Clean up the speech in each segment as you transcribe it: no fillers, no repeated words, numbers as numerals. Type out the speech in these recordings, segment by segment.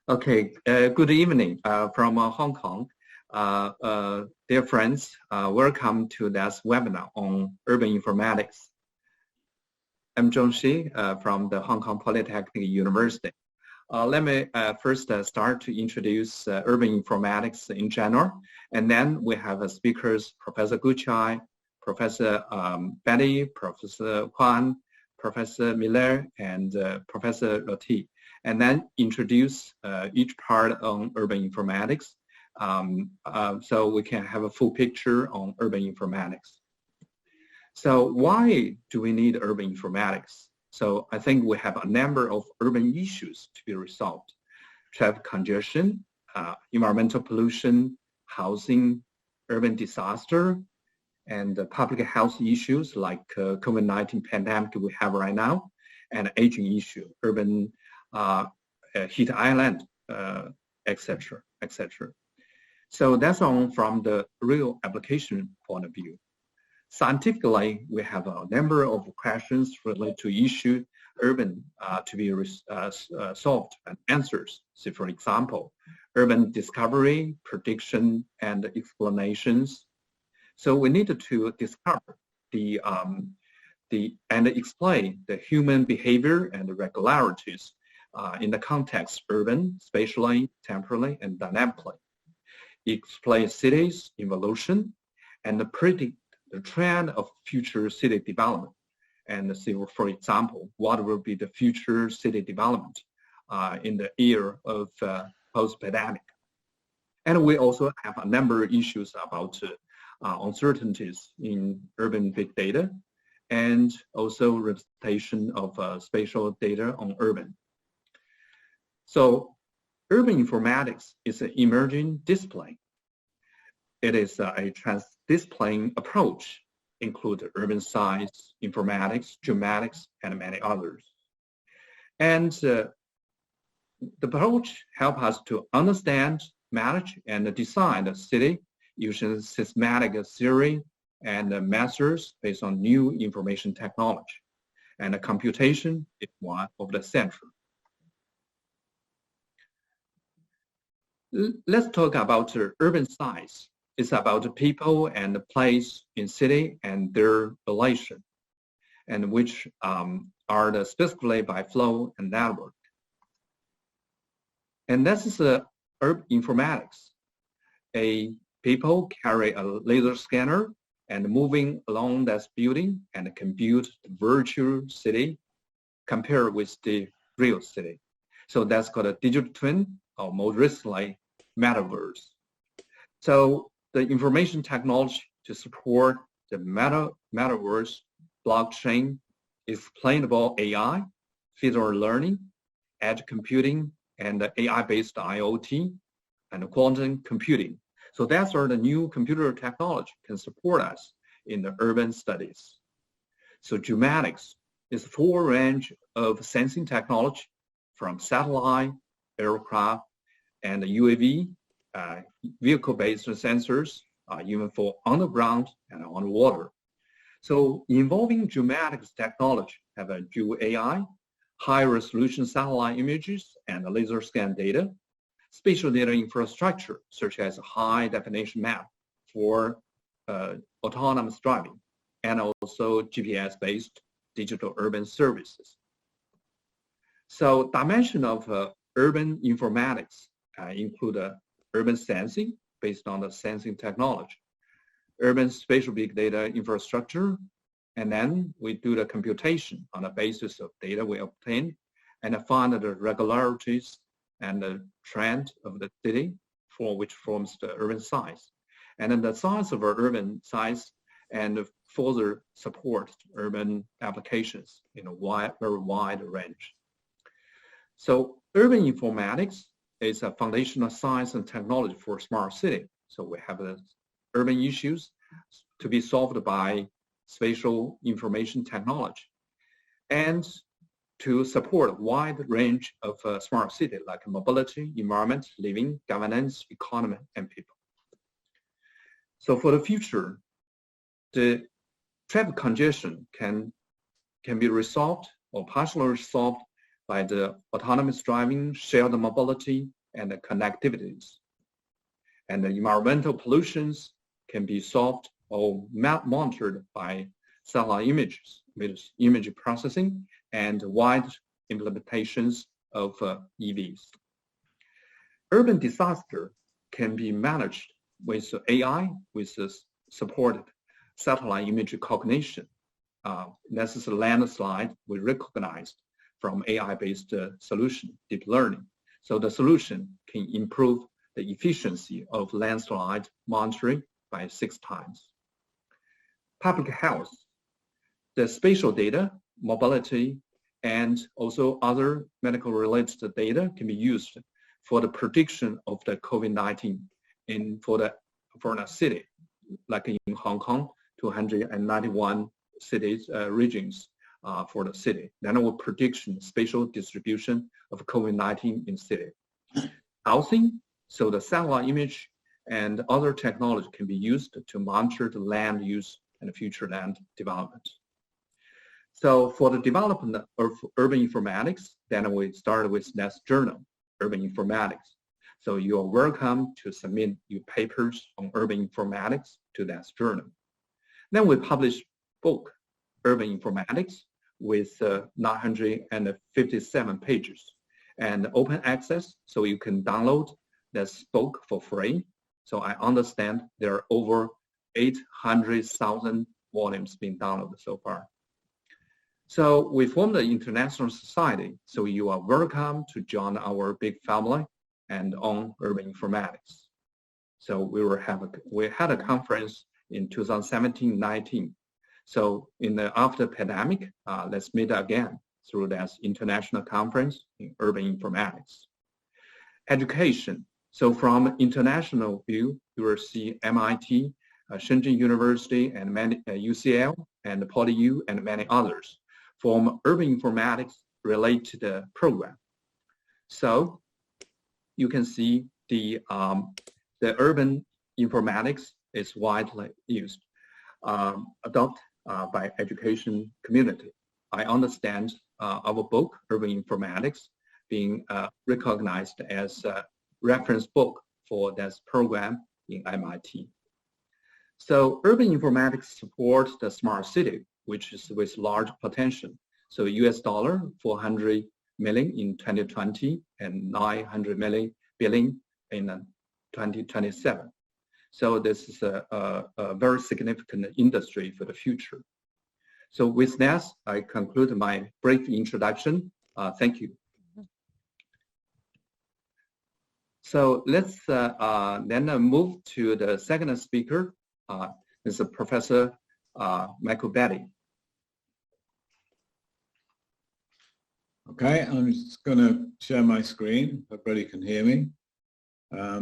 Okay, good evening from Hong Kong. Dear friends, welcome to this webinar on urban informatics. I'm Zhong Shi from the Hong Kong Polytechnic University. Let me first start to introduce urban informatics in general, and then we have speakers, Professor Goodchild, Professor Batty, Professor Kwan, Professor Miller, and Professor Ratti, and then introduce each part on urban informatics so we can have a full picture on urban informatics. So why do we need urban informatics? So I think we have a number of urban issues to be resolved. Traffic congestion, environmental pollution, housing, urban disaster, and public health issues like COVID-19 pandemic we have right now, and aging issue, urban heat island, etc., etc. So that's on from the real application point of view. Scientifically, we have a number of questions related to issue urban to be solved and answers. So for example, urban discovery, prediction, and explanations. So we need to discover and explain the human behavior and the regularities in the context urban, spatially, temporally, and dynamically. Explain cities' evolution and predict the trend of future city development. And see, for example, what will be the future city development in the year of post-pandemic. And we also have a number of issues about uncertainties in urban big data, and also representation of spatial data on urban. So urban informatics is an emerging discipline. It is a transdiscipline approach, including urban science, informatics, geomatics, and many others. And the approach helps us to understand, manage, and design the city using systematic theory and methods based on new information technology. And the computation is one of the central. Let's talk about urban science. It's about people and the place in city and their relation, and which are specifically by flow and network. And this is urban informatics. People carry a laser scanner and moving along this building and compute the virtual city compared with the real city. So that's called a digital twin, or more recently, metaverse. So the information technology to support the metaverse, blockchain, explainable AI, feature learning, edge computing, and AI-based IoT, and quantum computing. So that's where the new computer technology can support us in the urban studies. So geomatics is a full range of sensing technology from satellite, aircraft, and UAV, vehicle-based sensors, even for underground and on water. So involving geomatics technology have a geo AI, high-resolution satellite images, and laser scan data, spatial data infrastructure, such as a high-definition map for autonomous driving, and also GPS-based digital urban services. So dimension of urban informatics include urban sensing based on the sensing technology, urban spatial big data infrastructure, and then we do the computation on the basis of data we obtain and find the regularities and the trend of the city for which forms the urban size. And then the size of our urban size and further support urban applications in a very wide range. So urban informatics is a foundational science and technology for smart city. So we have the urban issues to be solved by spatial information technology, and to support a wide range of smart city like mobility, environment, living, governance, economy, and people. So for the future, the traffic congestion can be resolved or partially resolved by the autonomous driving, shared mobility, and the connectivities. And the environmental pollutions can be solved or monitored by satellite images with image processing and wide implementations of EVs. Urban disaster can be managed with AI, with supported satellite image cognition. This is a landslide we recognized from AI-based solution, deep learning. So the solution can improve the efficiency of landslide monitoring by 6 times. Public health, the spatial data, mobility, and also other medical related data can be used for the prediction of the COVID-19 for a city, like in Hong Kong, 291 cities, regions for the city. Then it will prediction spatial distribution of COVID-19 in city. Housing, so the satellite image and other technology can be used to monitor the land use and future land development. So for the development of urban informatics, then we start with this journal, Urban Informatics. So you are welcome to submit your papers on urban informatics to that journal. Then we publish book, Urban Informatics, with 957 pages and open access, so you can download this book for free. So I understand there are over 800,000 volumes being downloaded so far. So we formed an international society, so you are welcome to join our big family and on urban informatics. So we had a conference in 2017-19. So after pandemic, let's meet again through this international conference in urban informatics. Education. So from international view, you will see MIT, Shenzhen University, and UCL, and PolyU, and many others form urban informatics related program. So you can see the urban informatics is widely used, adopted by education community. I understand our book, Urban Informatics, being recognized as a reference book for this program in MIT. So urban informatics supports the smart city, which is with large potential. So US dollar 400 million in 2020 and 900 billion in 2027. So this is a very significant industry for the future. So with that, I conclude my brief introduction. Thank you. So let's then move to the second speaker. This is Professor Batty. Okay, I'm just going to share my screen. Everybody can hear me. Yes.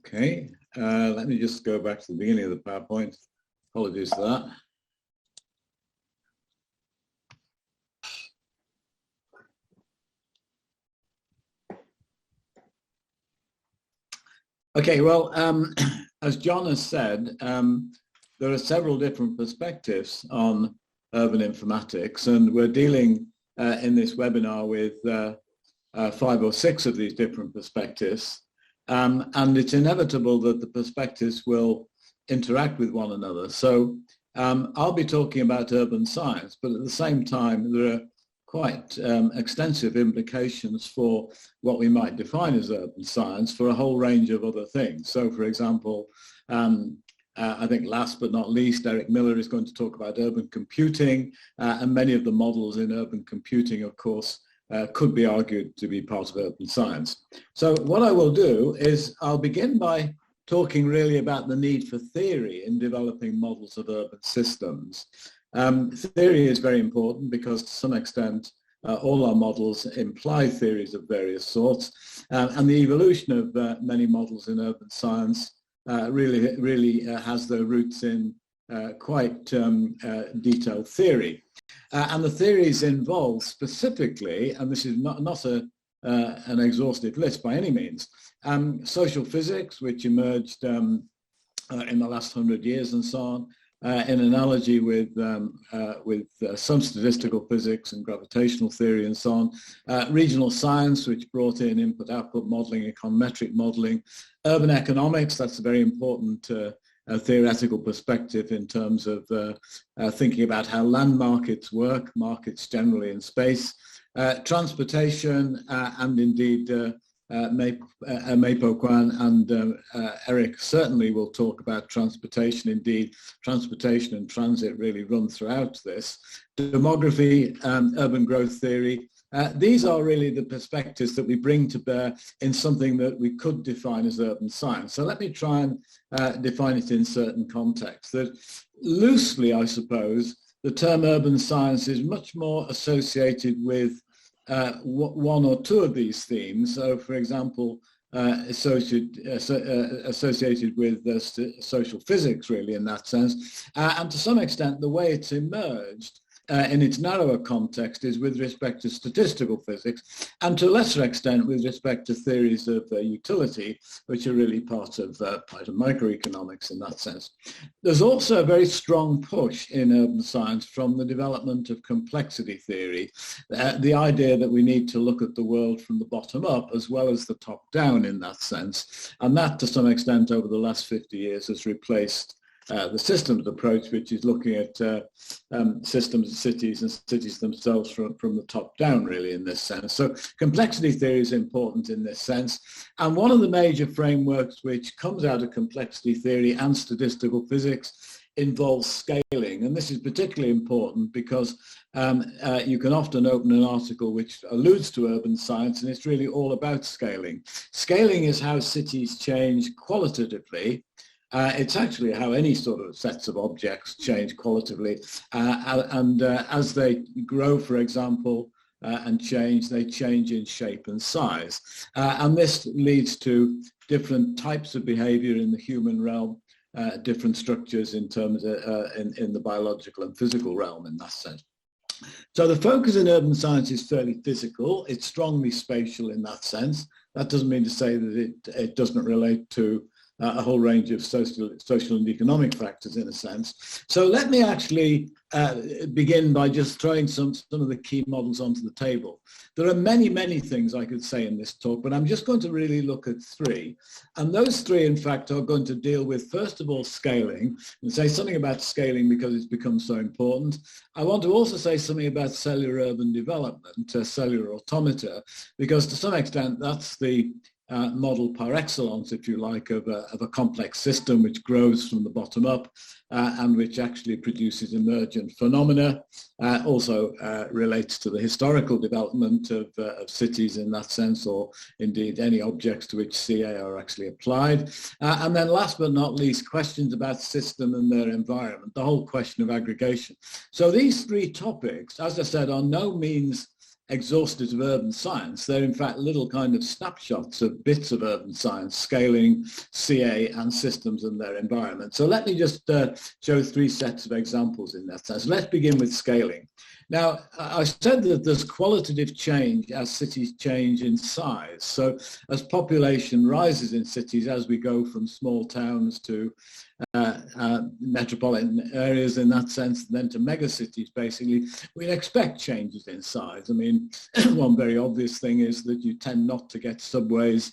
Okay, let me just go back to the beginning of the PowerPoint. Apologies for that. Okay, well, as John has said, there are several different perspectives on urban informatics, and we're dealing in this webinar with 5 or 6 of these different perspectives, and it's inevitable that the perspectives will interact with one another. So I'll be talking about urban science, but at the same time, there are quite extensive implications for what we might define as urban science for a whole range of other things. So, for example, I think last but not least, Eric Miller is going to talk about urban computing, and many of the models in urban computing, of course, could be argued to be part of urban science. So what I will do is I'll begin by talking really about the need for theory in developing models of urban systems. Theory is very important because to some extent all our models imply theories of various sorts, and the evolution of many models in urban science really has their roots in quite detailed theory. And the theories involve specifically, and this is not an exhaustive list by any means, social physics, which emerged in the last 100 years and so on, in analogy with some statistical physics and gravitational theory and so on, regional science, which brought in input-output modeling, econometric modeling, urban economics, that's a very important theoretical perspective in terms of thinking about how land markets work, markets generally in space, transportation, and indeed Mei-Po, Kwan and Eric certainly will talk about transportation. Indeed, transportation and transit really run throughout this. Demography, urban growth theory. These are really the perspectives that we bring to bear in something that we could define as urban science. So let me try and define it in certain contexts. That loosely, I suppose, the term urban science is much more associated with one or two of these themes. So, for example, associated with social physics, really, in that sense. And to some extent, the way it's emerged in its narrower context is with respect to statistical physics, and to a lesser extent with respect to theories of utility, which are really part of microeconomics in that sense. There's also a very strong push in urban science from the development of complexity theory, the idea that we need to look at the world from the bottom up as well as the top down in that sense. And that, to some extent, over the last 50 years has replaced the systems approach, which is looking at systems of cities and cities themselves from the top down, really, in this sense. So complexity theory is important in this sense. And one of the major frameworks which comes out of complexity theory and statistical physics involves scaling. And this is particularly important because you can often open an article which alludes to urban science, and it's really all about scaling. Scaling is how cities change qualitatively. It's actually how any sort of sets of objects change qualitatively, and as they grow, for example, and change, they change in shape and size. And this leads to different types of behavior in the human realm, different structures in terms of, in the biological and physical realm in that sense. So the focus in urban science is fairly physical. It's strongly spatial in that sense. That doesn't mean to say that it doesn't relate to a whole range of social and economic factors in a sense. So let me actually begin by just throwing some of the key models onto the table. There are many, many things I could say in this talk, but I'm just going to really look at three. And those three, in fact, are going to deal with, first of all, scaling, and say something about scaling because it's become so important. I want to also say something about cellular urban development, cellular automata, because to some extent that's the model par excellence, if you like, of a complex system which grows from the bottom up and which actually produces emergent phenomena. Also relates to the historical development of cities in that sense, or indeed any objects to which CA are actually applied. And then last but not least, questions about system and their environment, the whole question of aggregation. So these three topics, as I said, are no means exhaustive of urban science. They're in fact little kind of snapshots of bits of urban science, scaling, CA, and systems and their environment. So let me just show three sets of examples in that sense. Let's begin with scaling. Now, I said that there's qualitative change as cities change in size. So as population rises in cities, as we go from small towns to metropolitan areas in that sense, then to megacities, basically, we'd expect changes in size. I mean, one very obvious thing is that you tend not to get subways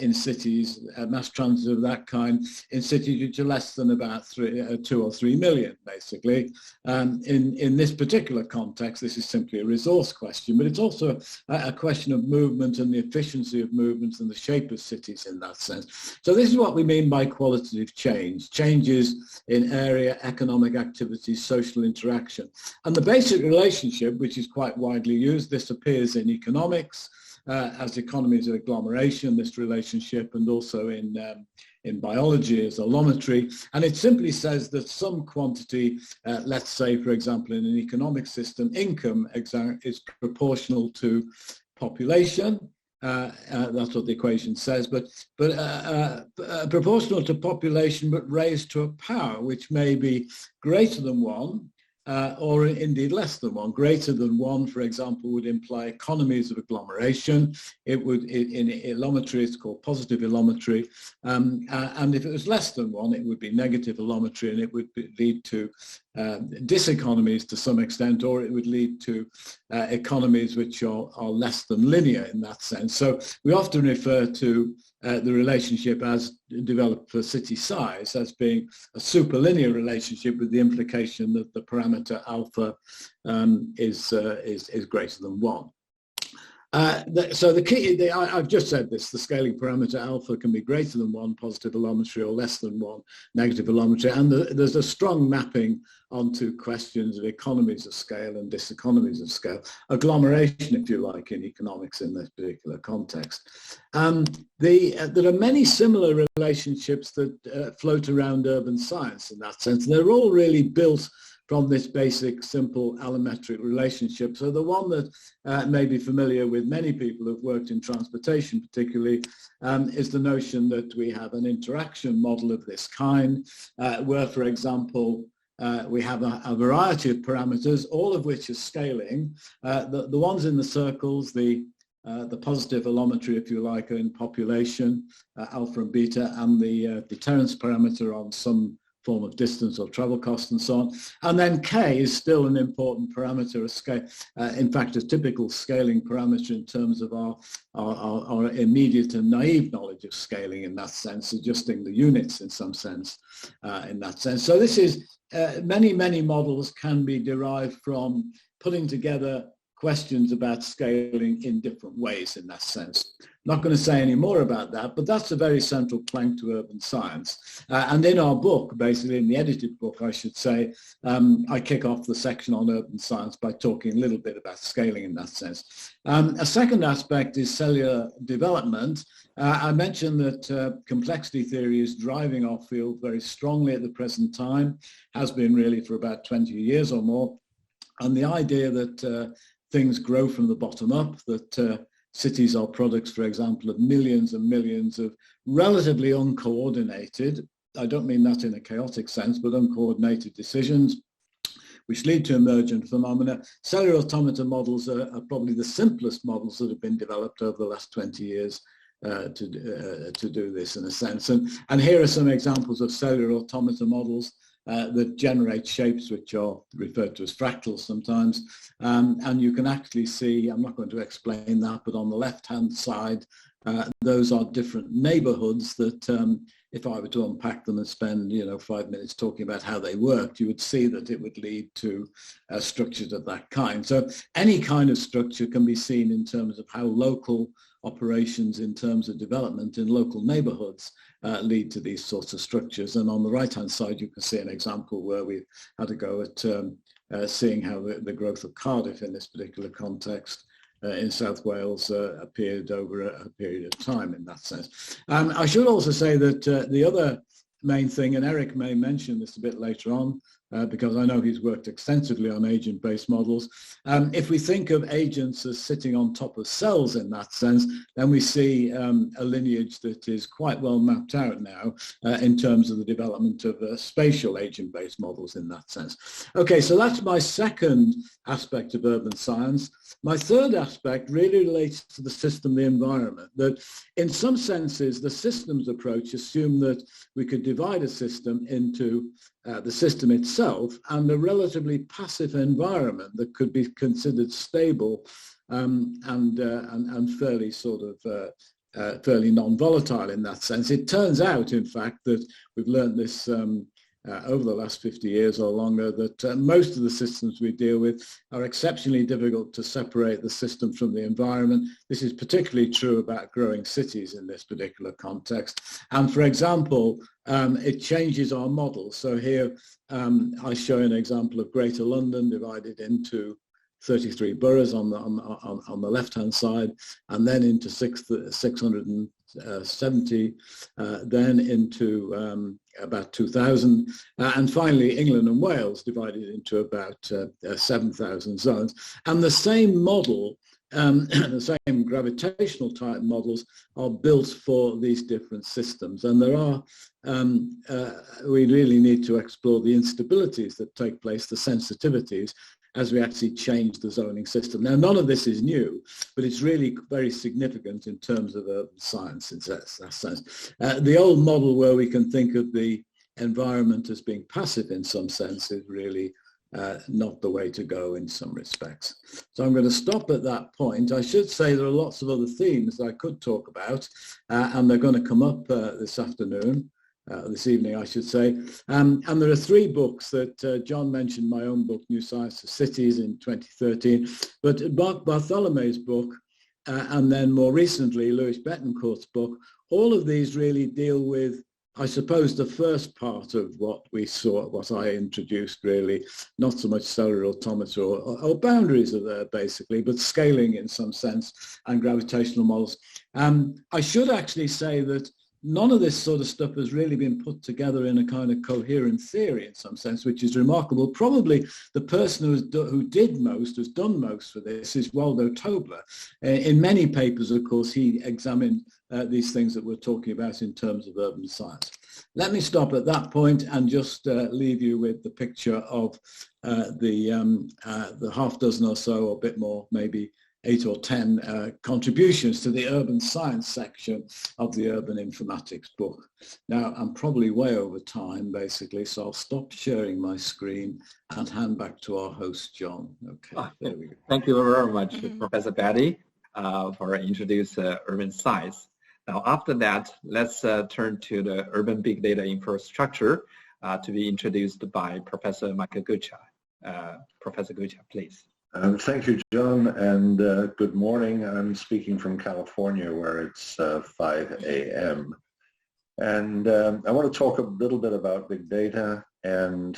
in cities, mass transit of that kind, in cities which are less than about 2 or 3 million, basically. In this particular context, this is simply a resource question, but it's also a question of movement and the efficiency of movements and the shape of cities in that sense. So this is what we mean by qualitative change, changes in area, economic activities, social interaction. And the basic relationship, which is quite widely used, this appears in economics, as economies of agglomeration, this relationship, and also in biology as allometry. And it simply says that some quantity, let's say, for example, in an economic system, income is proportional to population. That's what the equation says, but proportional to population, but raised to a power which may be greater than 1, or indeed less than 1. Greater than 1, for example, would imply economies of agglomeration. It would, in allometry, it's called positive allometry. And if it was less than 1, it would be negative allometry, and it would lead to diseconomies to some extent, or it would lead to economies which are less than linear in that sense. So we often refer to the relationship as developed for city size as being a superlinear relationship, with the implication that the parameter alpha is greater than 1. So the key, I've just said this, the scaling parameter alpha can be greater than 1 positive allometry or less than 1 negative allometry, and there's a strong mapping onto questions of economies of scale and diseconomies of scale, agglomeration, if you like, in economics in this particular context. There are many similar relationships that float around urban science in that sense. They're all really built from this basic, simple allometric relationship. So the one that may be familiar with many people who've worked in transportation particularly is the notion that we have an interaction model of this kind, where, for example, we have a variety of parameters, all of which are scaling. The ones in the circles, the positive allometry, if you like, are in population, alpha and beta, and the deterrence parameter on some form of distance or travel cost and so on. And then K is still an important parameter of scale, in fact, a typical scaling parameter in terms of our immediate and naive knowledge of scaling in that sense, adjusting the units in some sense in that sense. So this is, many models can be derived from putting together questions about scaling in different ways in that sense. Not going to say any more about that, but that's a very central plank to urban science. And in our book, basically in the edited book, I should say, I kick off the section on urban science by talking a little bit about scaling in that sense. A second aspect is cellular development. I mentioned that complexity theory is driving our field very strongly at the present time, has been really for about 20 years or more. And the idea that things grow from the bottom up, that cities are products, for example, of millions and millions of relatively uncoordinated, I don't mean that in a chaotic sense, but uncoordinated decisions, which lead to emergent phenomena. Cellular automata models are probably the simplest models that have been developed over the last 20 years to do this in a sense. And here are some examples of cellular automata models that generate shapes which are referred to as fractals sometimes. And you can actually see, I'm not going to explain that, but on the left-hand side, those are different neighborhoods that if I were to unpack them and spend 5 minutes talking about how they worked, you would see that it would lead to structures of that kind. So any kind of structure can be seen in terms of how local operations in terms of development in local neighborhoods lead to these sorts of structures. And on the right-hand side, you can see an example where we've had a go at seeing how the growth of Cardiff in this particular context in South Wales appeared over a period of time in that sense. I should also say that the other main thing, and Eric may mention this a bit later on, because I know he's worked extensively on agent-based models. If we think of agents as sitting on top of cells in that sense, then we see a lineage that is quite well mapped out now in terms of the development of spatial agent-based models in that sense. Okay, so that's my second aspect of urban science. My third aspect really relates to the system, the environment, that in some senses, the systems approach assumed that we could divide a system into the system itself and a relatively passive environment that could be considered stable and fairly sort of fairly non-volatile in that sense. It turns out, in fact, that we've learned this over the last 50 years or longer, that most of the systems we deal with are exceptionally difficult to separate the system from the environment. This is particularly true about growing cities in this particular context. And for example, it changes our model. So here I show an example of Greater London divided into 33 boroughs on the left-hand side, and then into 670, then into about 2,000, and finally England and Wales divided into about 7,000 zones. And the same model the same gravitational type models are built for these different systems. And there are, we really need to explore the instabilities that take place, the sensitivities, as we actually change the zoning system. Now, none of this is new, but it's really very significant in terms of urban science in that sense. The old model where we can think of the environment as being passive in some sense is really not the way to go in some respects. So I'm going to stop at that point. I should say there are lots of other themes I could talk about, and they're going to come up this afternoon, this evening I should say. And there are three books that John mentioned, my own book, New Science for Cities in 2013, but Bartholomew's book, and then more recently Louis Betancourt's book, all of these really deal with, I suppose, the first part of what we saw, what I introduced really, not so much cellular automata or boundaries are there basically, but scaling in some sense and gravitational models. I should actually say that none of this sort of stuff has really been put together in a kind of coherent theory in some sense, which is remarkable. Probably the person who has done most for this is Waldo Tobler. In many papers, of course, he examined these things that we're talking about in terms of urban science. Let me stop at that point and just leave you with the picture of the half dozen or so, or a bit more, maybe 8 or 10 contributions to the urban science section of the Urban Informatics book. Now, I'm probably way over time, basically, so I'll stop sharing my screen and hand back to our host, John. Okay, there we go. Thank you very much, Professor Batty, for introducing urban science. Now, after that, let's turn to the urban big data infrastructure to be introduced by Professor Michael Goodchild. Professor Goodchild, please. Thank you, John, and good morning. I'm speaking from California, where it's 5 a.m. And I want to talk a little bit about big data and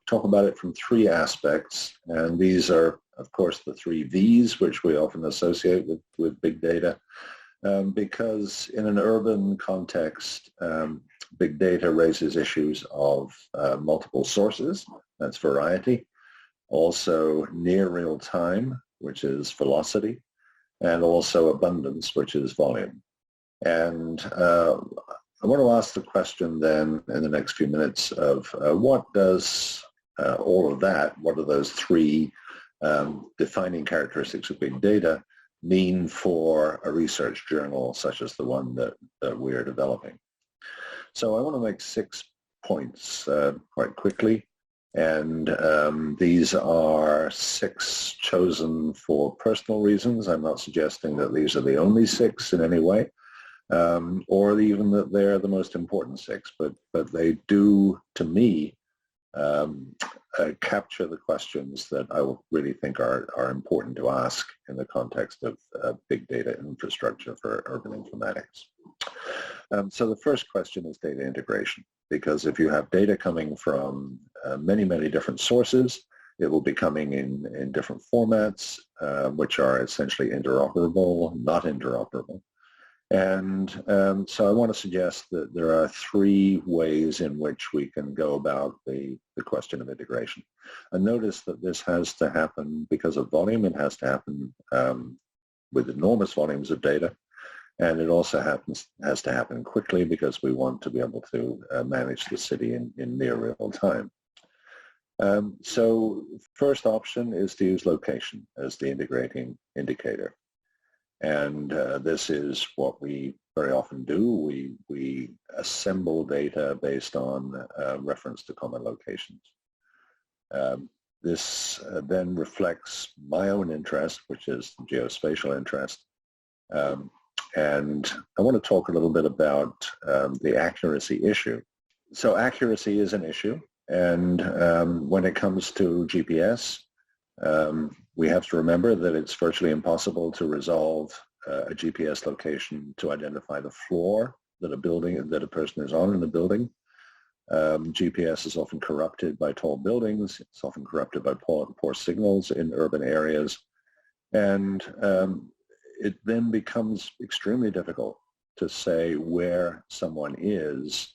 talk about it from three aspects. And these are, of course, the three V's, which we often associate with big data, because in an urban context, big data raises issues of multiple sources, that's variety, also near real time, which is velocity, and also abundance, which is volume. And I want to ask the question then in the next few minutes of what does all of that, what are those three defining characteristics of big data mean for a research journal such as the one that we are developing? So I want to make 6 points quite quickly. And these are 6 chosen for personal reasons. I'm not suggesting that these are the only 6 in any way, or even that they're the most important 6, but they do, to me, capture the questions that I really think are important to ask in the context of big data infrastructure for urban informatics. So the first question is data integration, because if you have data coming from many, many different sources, it will be coming in different formats, which are essentially interoperable, not interoperable. And so I want to suggest that there are 3 ways in which we can go about the question of integration. And notice that this has to happen because of volume. It has to happen with enormous volumes of data. And it also has to happen quickly because we want to be able to manage the city in near real time. So first option is to use location as the integrating indicator. And this is what we very often do. We assemble data based on reference to common locations. This then reflects my own interest, which is geospatial interest. And I want to talk a little bit about the accuracy issue. So accuracy is an issue, and when it comes to GPS, we have to remember that it's virtually impossible to resolve a GPS location to identify the floor that a person is on in a building. GPS is often corrupted by tall buildings. It's often corrupted by poor signals in urban areas, and it then becomes extremely difficult to say where someone is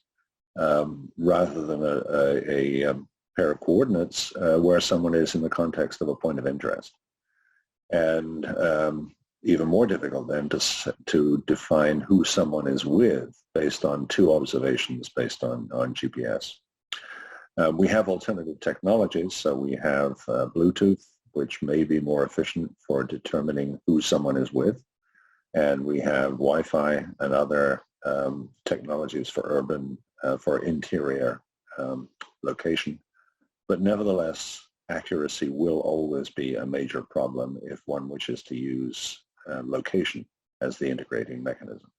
rather than a pair of coordinates where someone is in the context of a point of interest. And even more difficult then to define who someone is with based on two observations based on GPS. We have alternative technologies, so we have Bluetooth, which may be more efficient for determining who someone is with, and we have Wi-Fi and other technologies for urban, for interior location. But nevertheless, accuracy will always be a major problem if one wishes to use location as the integrating mechanism.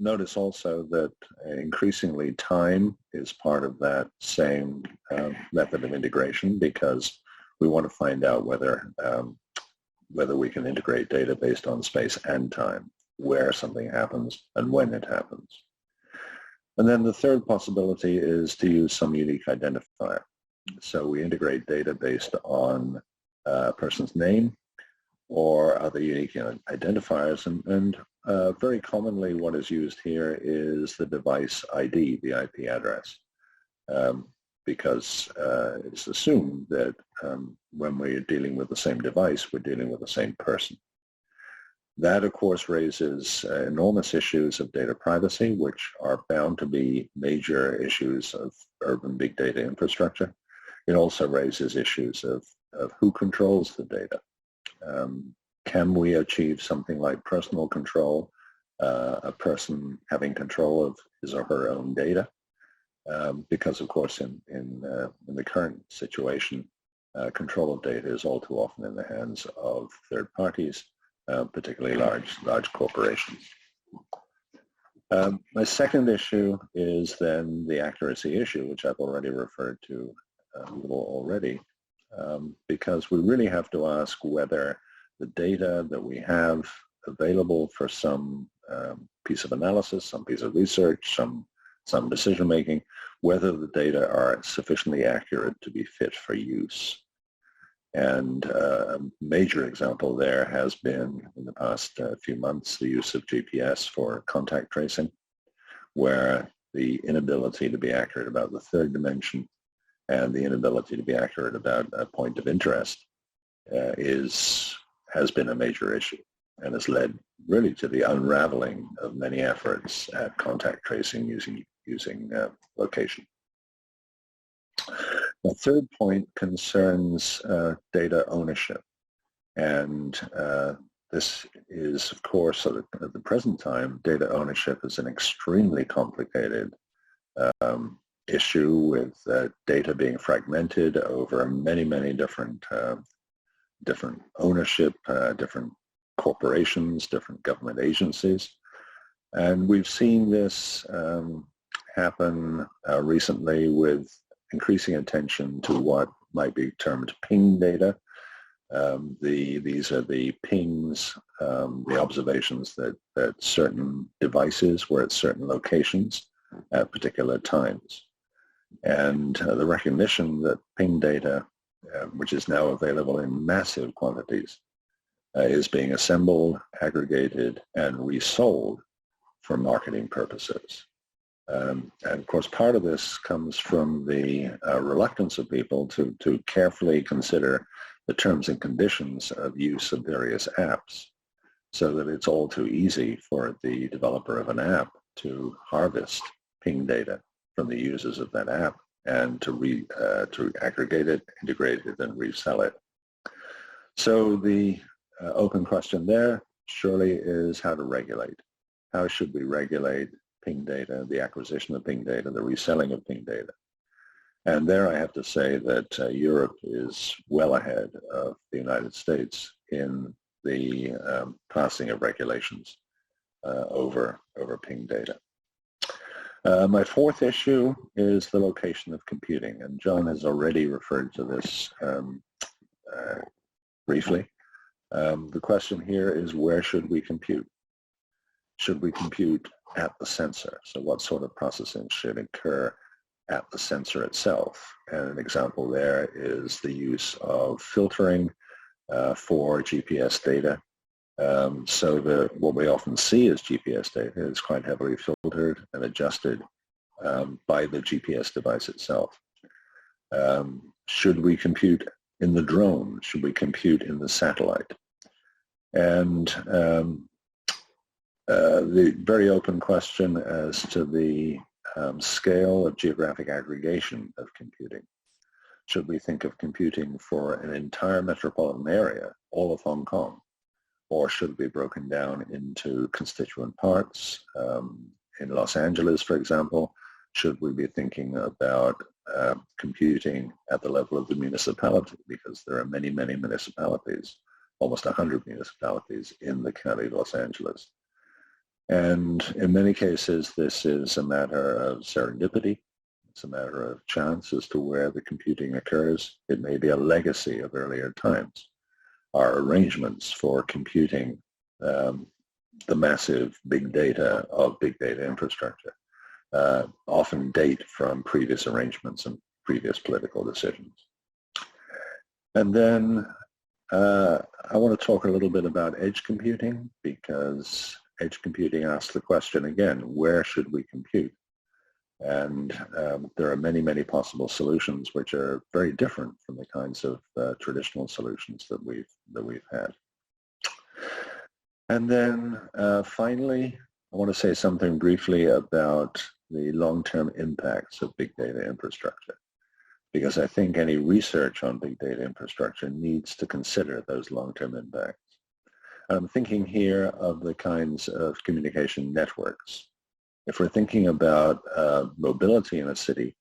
Notice also that increasingly time is part of that same method of integration, because we want to find out whether we can integrate data based on space and time, where something happens and when it happens. And then the third possibility is to use some unique identifier. So we integrate data based on a person's name or other unique identifiers, and very commonly what is used here is the device ID, the IP address, because it's assumed that when we're dealing with the same device, we're dealing with the same person. That, of course, raises enormous issues of data privacy, which are bound to be major issues of urban big data infrastructure. It also raises issues of who controls the data. Can we achieve something like personal control, a person having control of his or her own data? Because, of course, in the current situation, control of data is all too often in the hands of third parties, particularly large corporations. My second issue is then the accuracy issue, which I've already referred to a little already, because we really have to ask whether the data that we have available for some piece of analysis, some piece of research, some decision making, whether the data are sufficiently accurate to be fit for use. And a major example there has been, in the past few months, the use of GPS for contact tracing, where the inability to be accurate about the third dimension and the inability to be accurate about a point of interest has been a major issue, and has led really to the unraveling of many efforts at contact tracing using location. The third point concerns data ownership, and this is, of course, at the present time, data ownership is an extremely complicated issue, with data being fragmented over many different ownership, different corporations, different government agencies. And we've seen this happen recently with increasing attention to what might be termed ping data. These are the pings, the observations that certain devices were at certain locations at particular times. And the recognition that ping data, which is now available in massive quantities, is being assembled, aggregated, and resold for marketing purposes. And of course, part of this comes from the reluctance of people to carefully consider the terms and conditions of use of various apps, so that it's all too easy for the developer of an app to harvest ping data from the users of that app and to aggregate it, integrate it, and resell it. So the open question there surely is how to regulate. How should we regulate ping data, the acquisition of ping data, the reselling of ping data? And there I have to say that Europe is well ahead of the United States in the passing of regulations over ping data. My fourth issue is the location of computing, and John has already referred to this briefly. The question here is, where should we compute? Should we compute at the sensor? So what sort of processing should occur at the sensor itself? And an example there is the use of filtering for GPS data. So that what we often see as GPS data is quite heavily filtered and adjusted by the GPS device itself. Should we compute in the drone? Should we compute in the satellite? And the very open question as to the scale of geographic aggregation of computing. Should we think of computing for an entire metropolitan area, all of Hong Kong? Or should it be broken down into constituent parts? In Los Angeles, for example, should we be thinking about computing at the level of the municipality? Because there are many, many municipalities, almost 100 municipalities in the county of Los Angeles. And in many cases, this is a matter of serendipity. It's a matter of chance as to where the computing occurs. It may be a legacy of earlier times. Our arrangements for computing the massive big data of big data infrastructure often date from previous arrangements and previous political decisions. And then I want to talk a little bit about edge computing, because edge computing asks the question again, where should we compute? And there are many, many possible solutions which are very different from the kinds of traditional solutions that we've had. And then finally, I want to say something briefly about the long-term impacts of big data infrastructure, because I think any research on big data infrastructure needs to consider those long-term impacts. I'm thinking here of the kinds of communication networks. If we're thinking about mobility in a city,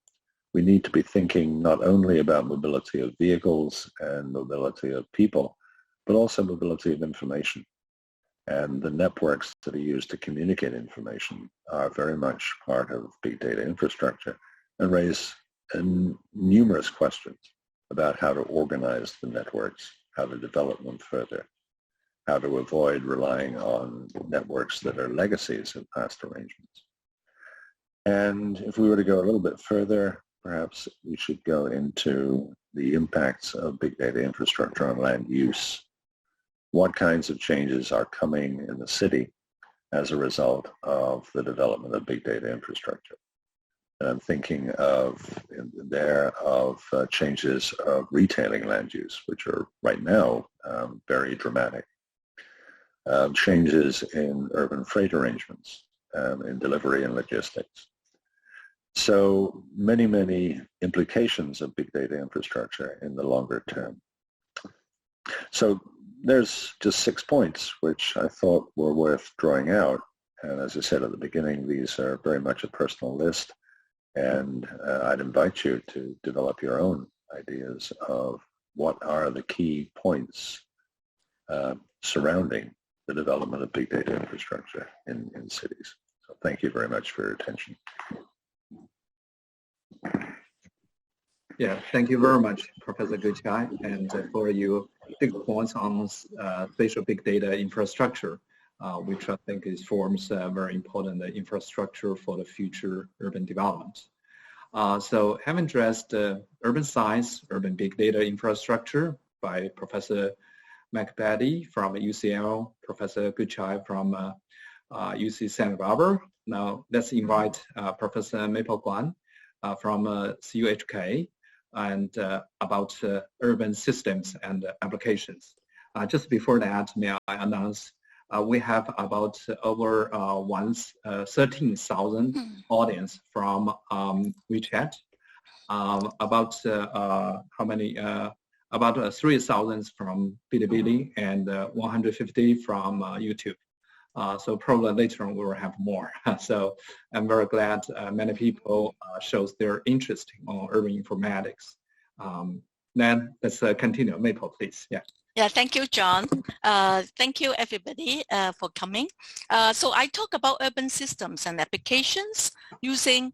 we need to be thinking not only about mobility of vehicles and mobility of people, but also mobility of information. And the networks that are used to communicate information are very much part of big data infrastructure and raise numerous questions about how to organize the networks, how to develop them further, how to avoid relying on networks that are legacies of past arrangements. And if we were to go a little bit further, perhaps we should go into the impacts of big data infrastructure on land use. What kinds of changes are coming in the city as a result of the development of big data infrastructure? And I'm thinking of changes of retailing land use, which are right now very dramatic. Changes in urban freight arrangements, in delivery and logistics. So many, many implications of big data infrastructure in the longer term. So there's just 6 points which I thought were worth drawing out. And as I said at the beginning, these are very much a personal list. And I'd invite you to develop your own ideas of what are the key points surrounding the development of big data infrastructure in cities. So thank you very much for your attention. Yeah, thank you very much, Professor Goodchild, and for your big points on spatial big data infrastructure, which I think forms a very important infrastructure for the future urban development. So having addressed urban science, urban big data infrastructure by Professor Batty from UCL, Professor Goodchild from UC Santa Barbara. Now let's invite Professor Mei-Po Kwan from CUHK and about urban systems and applications. Just before that, may I announce we have about over 13,000 audience from WeChat, about how many? About 3,000 from Bilibili and 150 from YouTube. So probably later on we will have more. So I'm very glad many people shows their interest on urban informatics. Then let's continue. Mei-Po, please. Yeah. Yeah, thank you, John. Thank you, everybody, for coming. So I talk about urban systems and applications using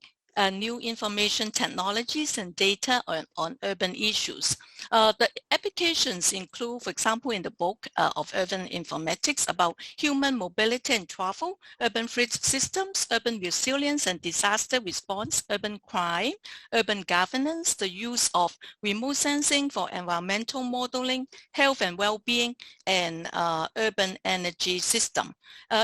new information technologies and data on urban issues. The applications include, for example, in the book of Urban Informatics about human mobility and travel, urban fleet systems, urban resilience and disaster response, urban crime, urban governance, the use of remote sensing for environmental modeling, health and well-being, and urban energy system.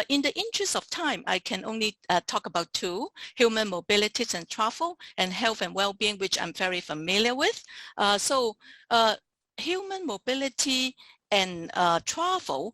In the interest of time, I can only talk about two, human mobility and travel, and health and well-being, which I'm very familiar with. human mobility and travel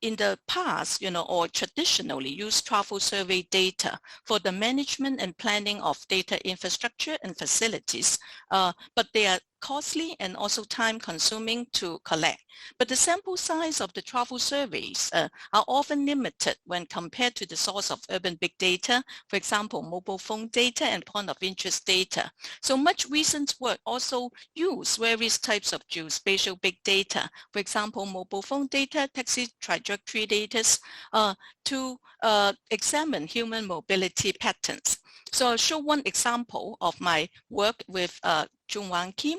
in the past, or traditionally use travel survey data for the management and planning of data infrastructure and facilities, but they are costly and also time consuming to collect. But the sample size of the travel surveys are often limited when compared to the source of urban big data, for example, mobile phone data and point of interest data. So much recent work also use various types of geospatial big data, for example, mobile phone data, taxi trajectory data, to examine human mobility patterns. So I'll show one example of my work with Jung-Wan Kim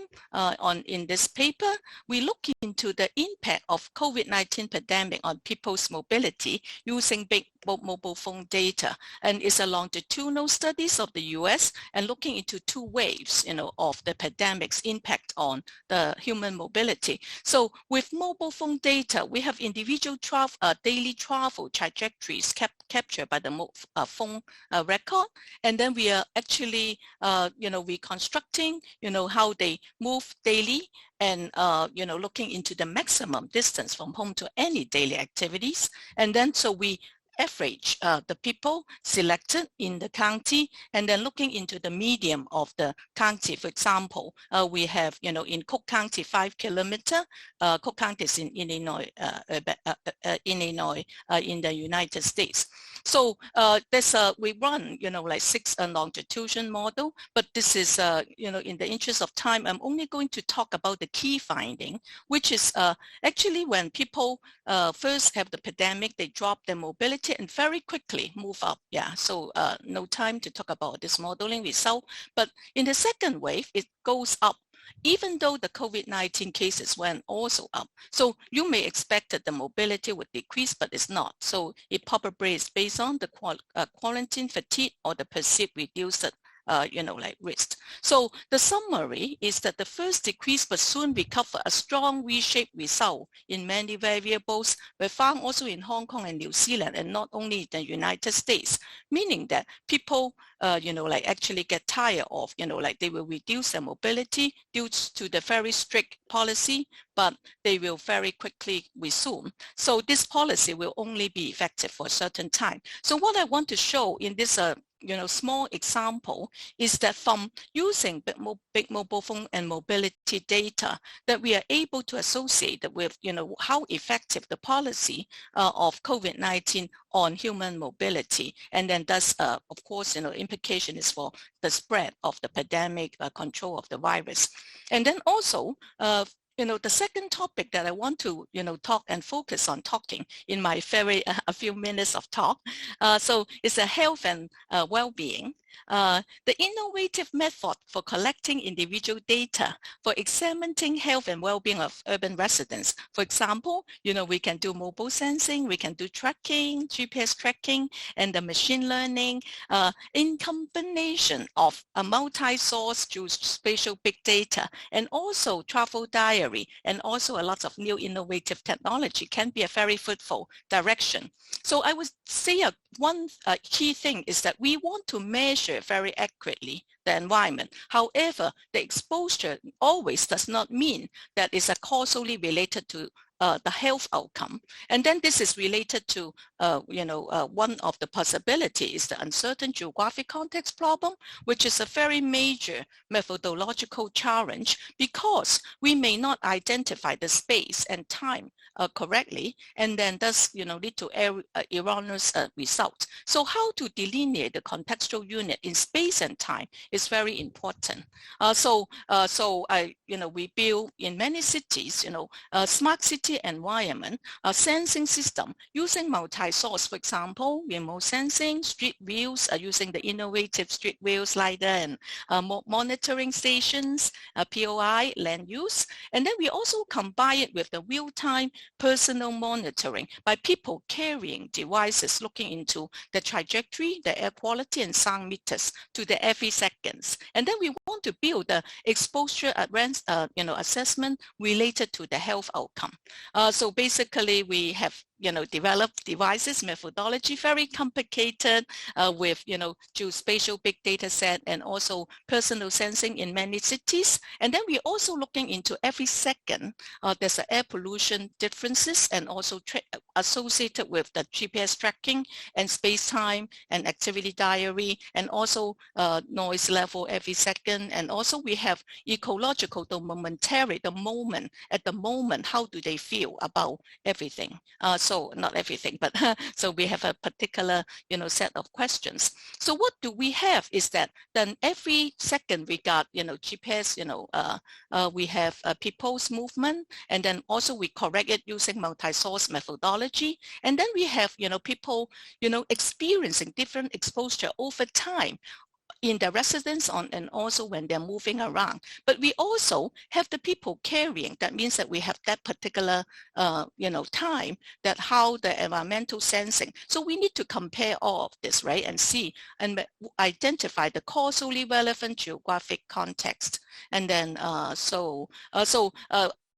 in this paper. We look into the impact of COVID-19 pandemic on people's mobility using big mobile phone data, and it's a longitudinal studies of the US and looking into two waves, of the pandemic's impact on the human mobility. So with mobile phone data, we have individual daily travel trajectories captured by the phone record, and then we are actually, reconstructing, how they move daily, and looking into the maximum distance from home to any daily activities. And then so we average the people selected in the county, and then looking into the medium of the county. For example, we have, in Cook County, 5 kilometer. Cook County is in Illinois, in the United States. So we run, like 6 longitudinal model, but this is, in the interest of time, I'm only going to talk about the key finding, which is actually when people first have the pandemic, they drop their mobility and very quickly move up. Yeah, so no time to talk about this modeling result. But in the second wave, it goes up, even though the COVID-19 cases went also up. So you may expect that the mobility would decrease, but it's not. So it probably is based on the quarantine fatigue or the perceived reduced risk. So the summary is that the first decrease but soon recover, a strong V-shaped result in many variables were found also in Hong Kong and New Zealand, and not only in the United States, meaning that people actually get tired of, they will reduce their mobility due to the very strict policy, but they will very quickly resume. So this policy will only be effective for a certain time. So what I want to show in this small example is that from using big mobile phone and mobility data, that we are able to associate with, how effective the policy of COVID-19 on human mobility. And then thus, of course, implication is for the spread of the pandemic, control of the virus. And then also, the second topic that I want to, talk and focus on talking in my a few minutes of talk. So it's a health and well-being. The innovative method for collecting individual data for examining health and well-being of urban residents. For example, we can do mobile sensing, we can do tracking, GPS tracking, and the machine learning in combination of a multi-source geospatial big data and also travel diary, and also a lot of new innovative technology can be a very fruitful direction. So I would say one key thing is that we want to measure very accurately the environment. However, the exposure always does not mean that it's causally related to the health outcome. And then this is related to, one of the possibilities is the uncertain geographic context problem, which is a very major methodological challenge because we may not identify the space and time correctly, and then thus, lead to erroneous results. So how to delineate the contextual unit in space and time is very important. So we build in many cities, smart city environment, sensing system using multi-source, for example, remote sensing, street views, using the innovative street views LiDAR and monitoring stations, POI, land use. And then we also combine it with the real-time personal monitoring by people carrying devices looking into the trajectory, the air quality, and sound meters to the every seconds. And then we want to build the exposure assessment related to the health outcome. So basically we have develop devices, methodology, very complicated with, geospatial big data set and also personal sensing in many cities. And then we're also looking into every second, there's air pollution differences and also associated with the GPS tracking and space-time and activity diary and also noise level every second. And also we have ecological, the momentary, the moment, at the moment, how do they feel about everything? So not everything, but so we have a particular, set of questions. So what do we have is that then every second we got, GPS, we have people's movement, and then also we correct it using multi-source methodology. And then we have, people, experiencing different exposure over time in the residence and also when they're moving around. But we also have the people carrying. That means that we have that particular, time, that how the environmental sensing. So we need to compare all of this, right, and see and identify the causally relevant geographic context. And then,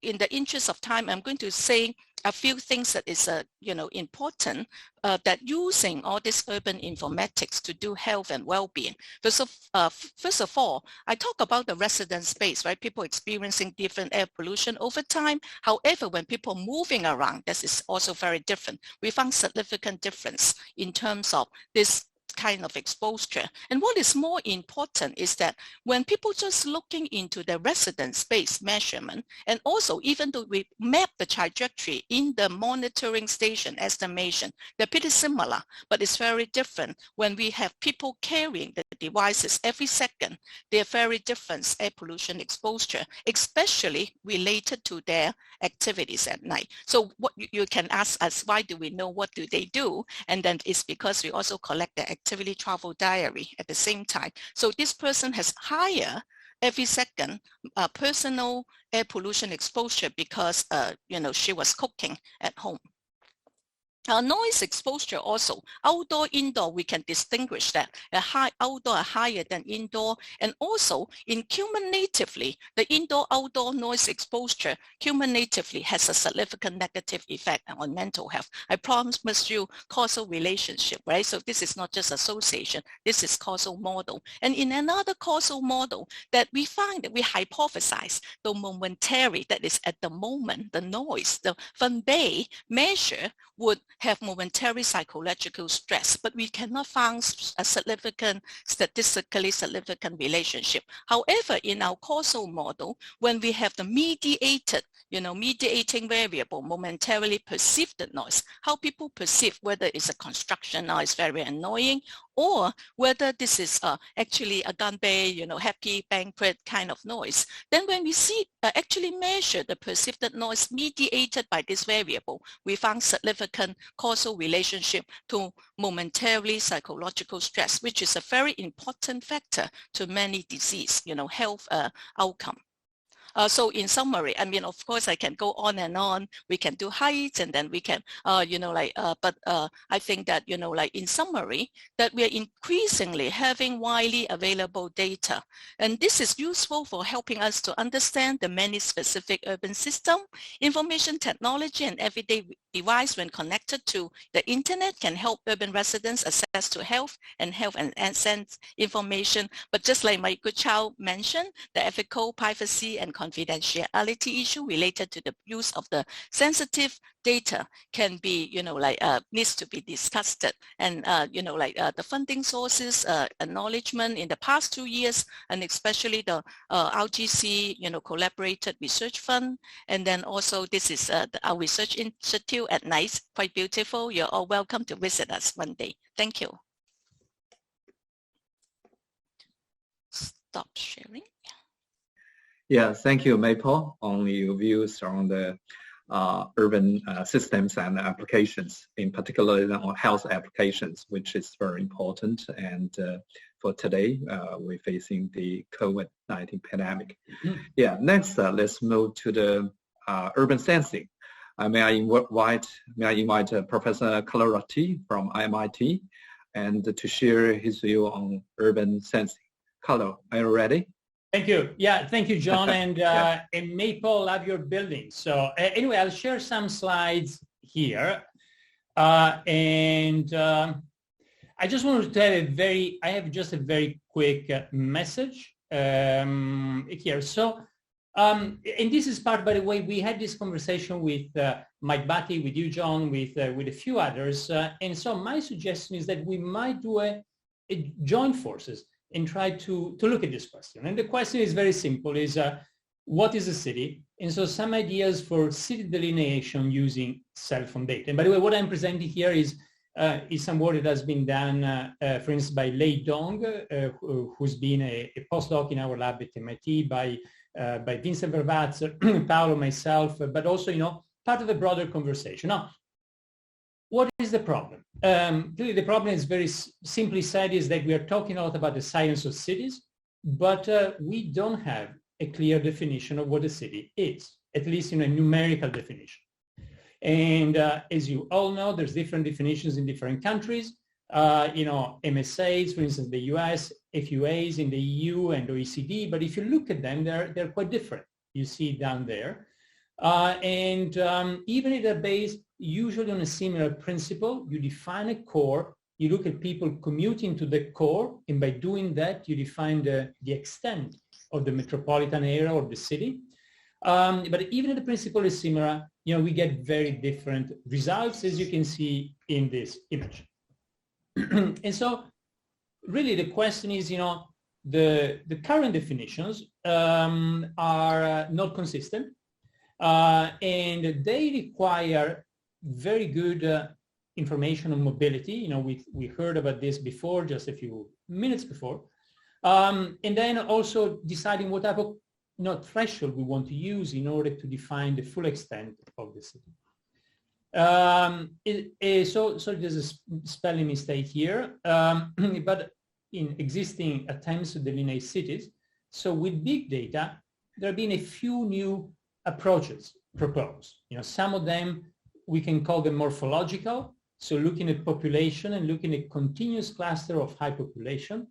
in the interest of time, I'm going to say a few things that is, important that using all this urban informatics to do health and well-being. First of all, I talk about the resident space, right? People experiencing different air pollution over time. However, when people moving around, this is also very different. We found significant difference in terms of this kind of exposure. And what is more important is that when people just looking into the resident space measurement, and also even though we map the trajectory in the monitoring station estimation, they're pretty similar, but it's very different when we have people carrying the devices every second. They're very different air pollution exposure, especially related to their activities at night. So what you can ask us, why do we know what do they do? And then it's because we also collect the activity travel diary at the same time. So this person has higher every second personal air pollution exposure because she was cooking at home. Noise exposure also, outdoor, indoor, we can distinguish that. Outdoor are higher than indoor, and also in cumulatively, the indoor-outdoor noise exposure cumulatively has a significant negative effect on mental health. I promise you causal relationship, right? So this is not just association, this is causal model. And in another causal model that we find that we hypothesize the momentary, that is at the moment, the noise, the Van Bay measure would have momentary psychological stress, but we cannot find a statistically significant relationship. However, in our causal model, when we have the mediated, mediating variable, momentarily perceived noise, how people perceive whether it's a construction noise very annoying, or whether this is actually a ganbei, happy banquet kind of noise. Then when we see actually measure the perceived noise mediated by this variable, we found significant causal relationship to momentarily psychological stress, which is a very important factor to many disease, health outcome. So in summary, I mean, of course, I can go on and on. We can do heights, and then we can, but I think that, in summary, that we are increasingly having widely available data. And this is useful for helping us to understand the many specific urban system. Information technology and everyday device, when connected to the internet, can help urban residents access to health and sense information. But just like my Goodchild mentioned, the ethical, privacy, and confidentiality issue related to the use of the sensitive data can be, needs to be discussed. And, the funding sources, acknowledgement in the past 2 years, and especially the RGC, collaborated research fund. And then also this is our research institute at night, quite beautiful. You're all welcome to visit us one day. Thank you. Stop sharing. Yeah, thank you, Mei-Po, on your views on the urban systems and applications, in particular on health applications, which is very important. And for today, we're facing the COVID-19 pandemic. Mm-hmm. Yeah, next, let's move to the urban sensing. May I invite Professor Carlo Ratti from MIT, and to share his view on urban sensing. Carlo, are you ready? Thank you. Yeah, thank you, John. And, and Mei-Po, love your building. So anyway, I'll share some slides here. I just wanted to have I have just a very quick message here. So, and this is part, by the way, we had this conversation with Mike Batty, with you, John, with a few others. And so my suggestion is that we might do a join forces and try to look at this question. And the question is very simple, is what is a city? And so some ideas for city delineation using cell phone data. And by the way, what I'm presenting here is some work that has been done, for instance, by Lei Dong, who's been a postdoc in our lab at MIT, by Vincent Vervatz, Paolo, myself, but also, part of a broader conversation. Now, what is the problem? Clearly, the problem is very simply said is that we are talking a lot about the science of cities, but we don't have a clear definition of what a city is, at least in a numerical definition. And as you all know, there's different definitions in different countries. MSAs, for instance, the US, FUAs in the EU and OECD. But if you look at them, they're quite different. You see down there. Even if they're based usually on a similar principle, you define a core, you look at people commuting to the core, and by doing that, you define the extent of the metropolitan area or the city. But even if the principle is similar, we get very different results, as you can see in this image. And so really the question is, the current definitions are not consistent, and they require very good information on mobility. We heard about this before, just a few minutes before. And then also deciding what type of threshold we want to use in order to define the full extent of the city. So there's a spelling mistake here, but in existing attempts to delineate cities, so with big data, there have been a few new approaches proposed. Some of them we can call them morphological, so looking at population and looking at continuous cluster of high population,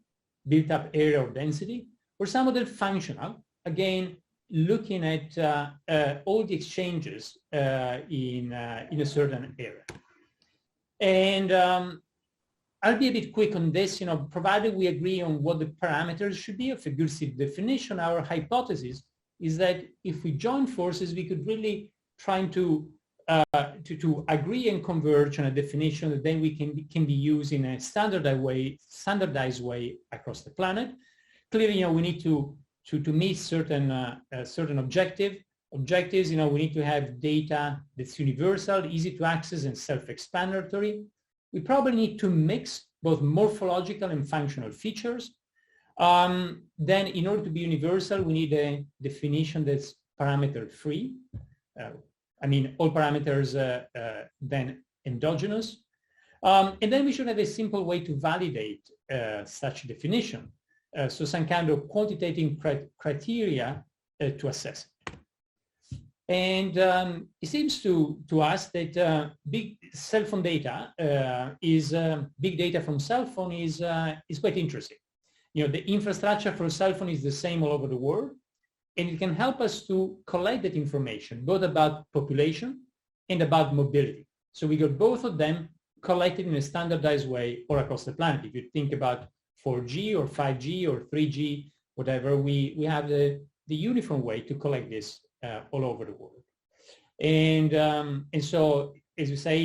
built up area or density, or some of them functional, again, looking at all the exchanges in a certain area. And I'll be a bit quick on this, provided we agree on what the parameters should be of a good city definition. Our hypothesis is that if we join forces, we could really try to agree and converge on a definition that then we can be used in a standardized way across the planet. Clearly, we need to meet certain objectives. We need to have data that's universal, easy to access, and self-explanatory. We probably need to mix both morphological and functional features. Then in order to be universal, we need a definition that's parameter-free. All parameters then endogenous. And then we should have a simple way to validate such definition. So some kind of quantitative criteria to assess it. And it seems to us that big cell phone data big data from cell phone is quite interesting. The infrastructure for a cell phone is the same all over the world, and it can help us to collect that information, both about population and about mobility. So we got both of them collected in a standardized way or across the planet. If you think about 4G or 5G or 3G, whatever, we have the uniform way to collect this all over the world. And so, as you say,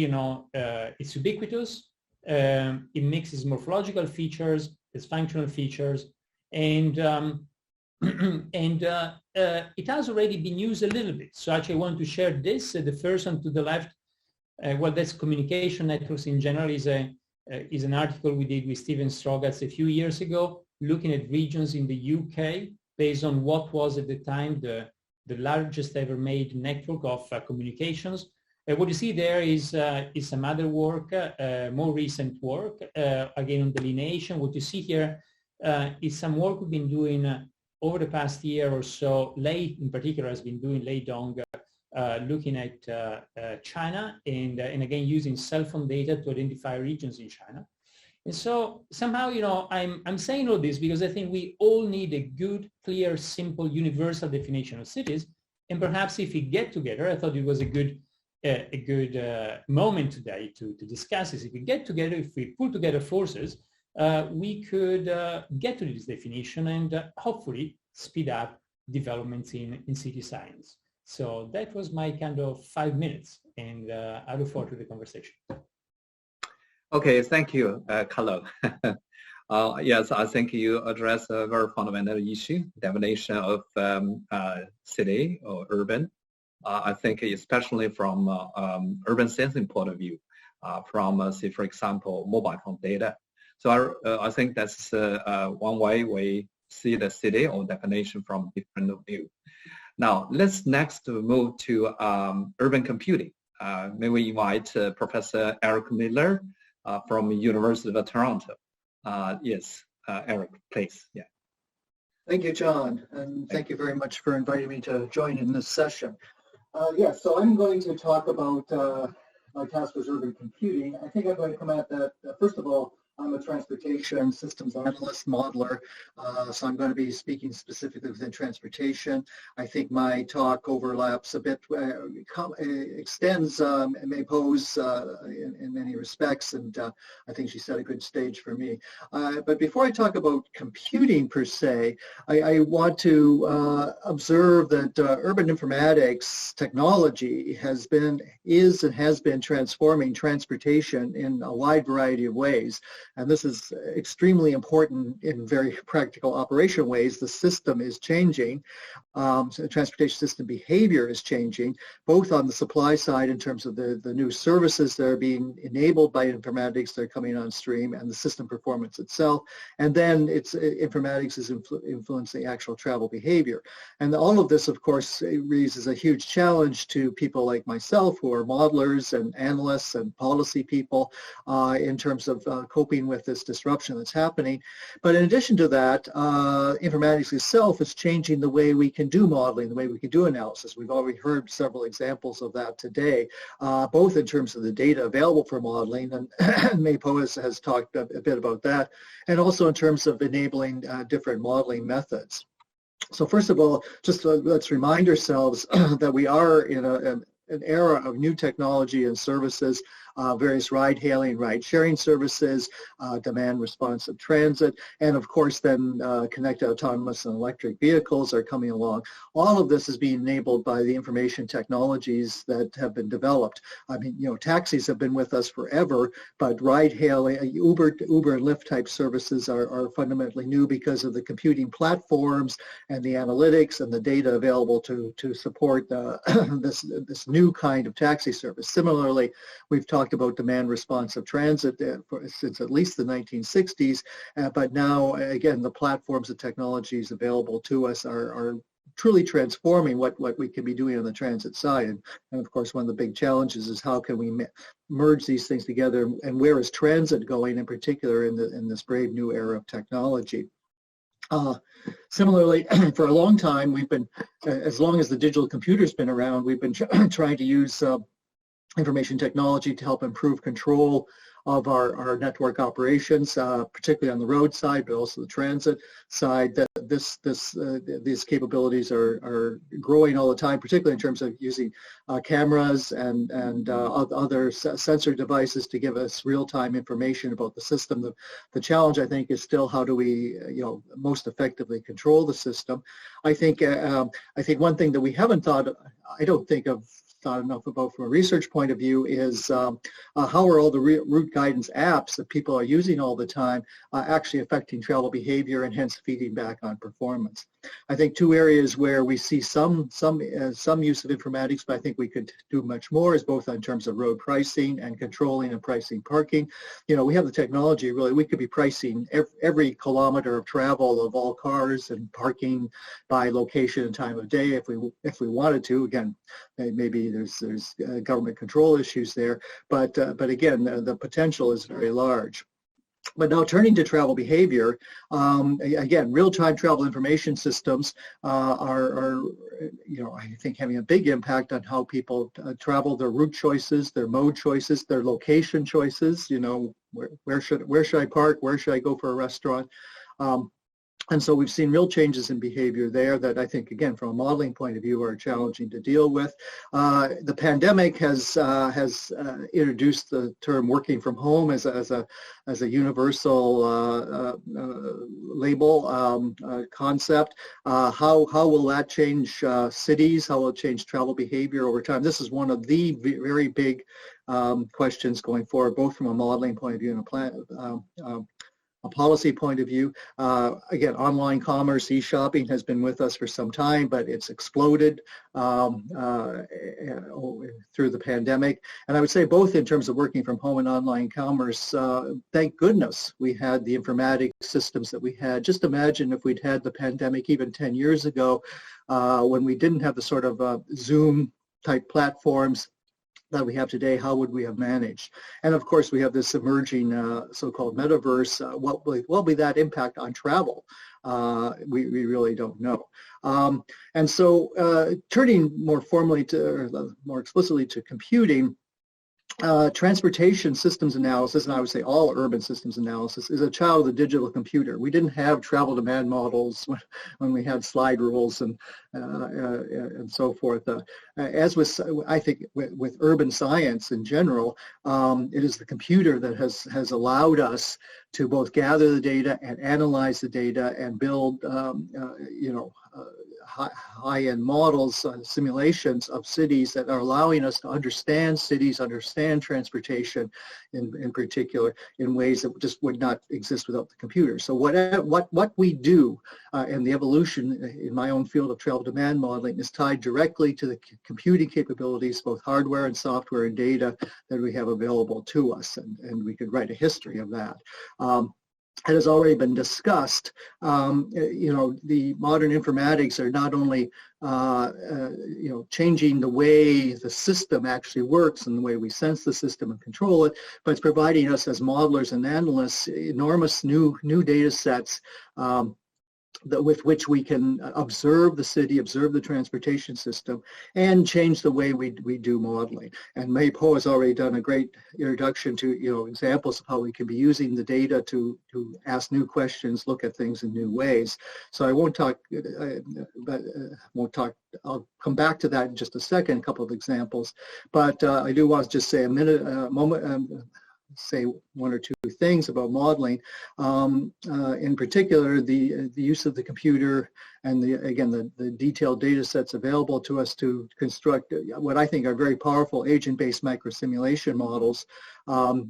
it's ubiquitous. It mixes morphological features, its functional features, and it has already been used a little bit. So actually I want to share this. The first one to the left, that's communication networks in general, is an article we did with Steven Strogatz a few years ago, looking at regions in the UK based on what was at the time the largest ever made network of communications. What you see there is some other work, more recent work, again on delineation. What you see here is some work we've been doing over the past year or so. Lei, in particular, has been doing, Lei Dong, looking at China and again using cell phone data to identify regions in China. And so somehow, I'm saying all this because I think we all need a good, clear, simple, universal definition of cities. And perhaps if we get together, I thought it was a good a good moment today to discuss is if we get together, if we pull together forces, we could get to this definition and hopefully speed up developments in city science. So that was my kind of 5 minutes, and I look forward to the conversation. Okay, thank you, Carlo. Yes, I think you address a very fundamental issue, definition of city or urban. I think especially from urban sensing point of view, from, say, for example, mobile phone data. So I think that's one way we see the city or definition from different view. Now, let's next move to urban computing. May we invite Professor Eric Miller from University of Toronto. Yes, Eric, please. Yeah. Thank you, John, and thank you very much for inviting me to join in this session. Yes, so I'm going to talk about my task was urban computing. I think I'm going to come at that, first of all, I'm a transportation systems analyst modeler, so I'm going to be speaking specifically within transportation. I think my talk overlaps a bit, extends Mei-Po's in many respects, and I think she set a good stage for me. But before I talk about computing per se, I want to observe that urban informatics technology is and has been transforming transportation in a wide variety of ways. And this is extremely important in very practical operation ways. The system is changing. So the transportation system behavior is changing, both on the supply side in terms of the new services that are being enabled by informatics that are coming on stream and the system performance itself. And then informatics is influencing actual travel behavior. And all of this, of course, raises a huge challenge to people like myself who are modelers and analysts and policy people in terms of coping with this disruption that's happening. But in addition to that, informatics itself is changing the way we can do modeling, the way we can do analysis. We've already heard several examples of that today, both in terms of the data available for modeling, and Mei-Po has talked a bit about that, and also in terms of enabling different modeling methods. So first of all, just let's remind ourselves that we are in an era of new technology and services, various ride-hailing, ride-sharing services, demand responsive transit, and of course then connected autonomous and electric vehicles are coming along. All of this is being enabled by the information technologies that have been developed. I mean, you know, taxis have been with us forever, but ride-hailing, Uber and Lyft type services are fundamentally new because of the computing platforms and the analytics and the data available to support this new kind of taxi service. Similarly, we've talked about demand responsive transit since at least the 1960s, but now again the platforms and technologies available to us are truly transforming what we can be doing on the transit side. And of course one of the big challenges is how can we merge these things together, and where is transit going in particular in this brave new era of technology. Similarly, for a long time we've been, as long as the digital computer's been around, we've been trying to use information technology to help improve control of our network operations, particularly on the road side, but also the transit side. That these capabilities are growing all the time, particularly in terms of using cameras and other sensor devices to give us real-time information about the system. The challenge, I think, is still how do we, most effectively control the system. I think one thing that we haven't thought, I don't think of thought enough about from a research point of view is how are all the route guidance apps that people are using all the time actually affecting travel behavior and hence feeding back on performance. I think two areas where we see some use of informatics, but I think we could do much more, is both in terms of road pricing and controlling and pricing parking. We have the technology, really, we could be pricing every kilometer of travel of all cars and parking by location and time of day if we wanted to. Again, maybe there's government control issues there, but again, the potential is very large. But now turning to travel behavior, again, real-time travel information systems are I think having a big impact on how people travel, their route choices, their mode choices, their location choices. Where should I park? Where should I go for a restaurant? And so we've seen real changes in behavior there that I think, again, from a modeling point of view, are challenging to deal with. The pandemic has introduced the term working from home as a universal label concept. How will that change cities? How will it change travel behavior over time? This is one of the very big questions going forward, both from a modeling point of view and a policy point of view. Again, online commerce, e-shopping has been with us for some time, but it's exploded through the pandemic. And I would say both in terms of working from home and online commerce, thank goodness we had the informatics systems that we had. Just imagine if we'd had the pandemic even 10 years ago, when we didn't have the sort of Zoom type platforms that we have today, how would we have managed? And of course, we have this emerging so-called metaverse. What will be that impact on travel? We really don't know. And so turning more formally to, or more explicitly to computing, transportation systems analysis, and I would say all urban systems analysis, is a child of the digital computer. We didn't have travel demand models when we had slide rules and so forth. As with, I think, with urban science in general, it is the computer that has allowed us to both gather the data and analyze the data and build, high-end models, simulations of cities that are allowing us to understand cities, understand transportation in particular, in ways that just would not exist without the computer. So what we do and the evolution in my own field of travel demand modeling is tied directly to the computing capabilities, both hardware and software and data that we have available to us, and we could write a history of that. It has already been discussed. The modern informatics are not only changing the way the system actually works and the way we sense the system and control it, but it's providing us as modelers and analysts enormous new data sets with which we can observe the city, observe the transportation system, and change the way we do modeling. And Mei-Po has already done a great introduction to examples of how we can be using the data to ask new questions, look at things in new ways. So I won't talk, I'll come back to that in just a second, a couple of examples. But I do want to just say say one or two things about modeling. In particular, the use of the computer and the detailed data sets available to us to construct what I think are very powerful agent-based microsimulation models. An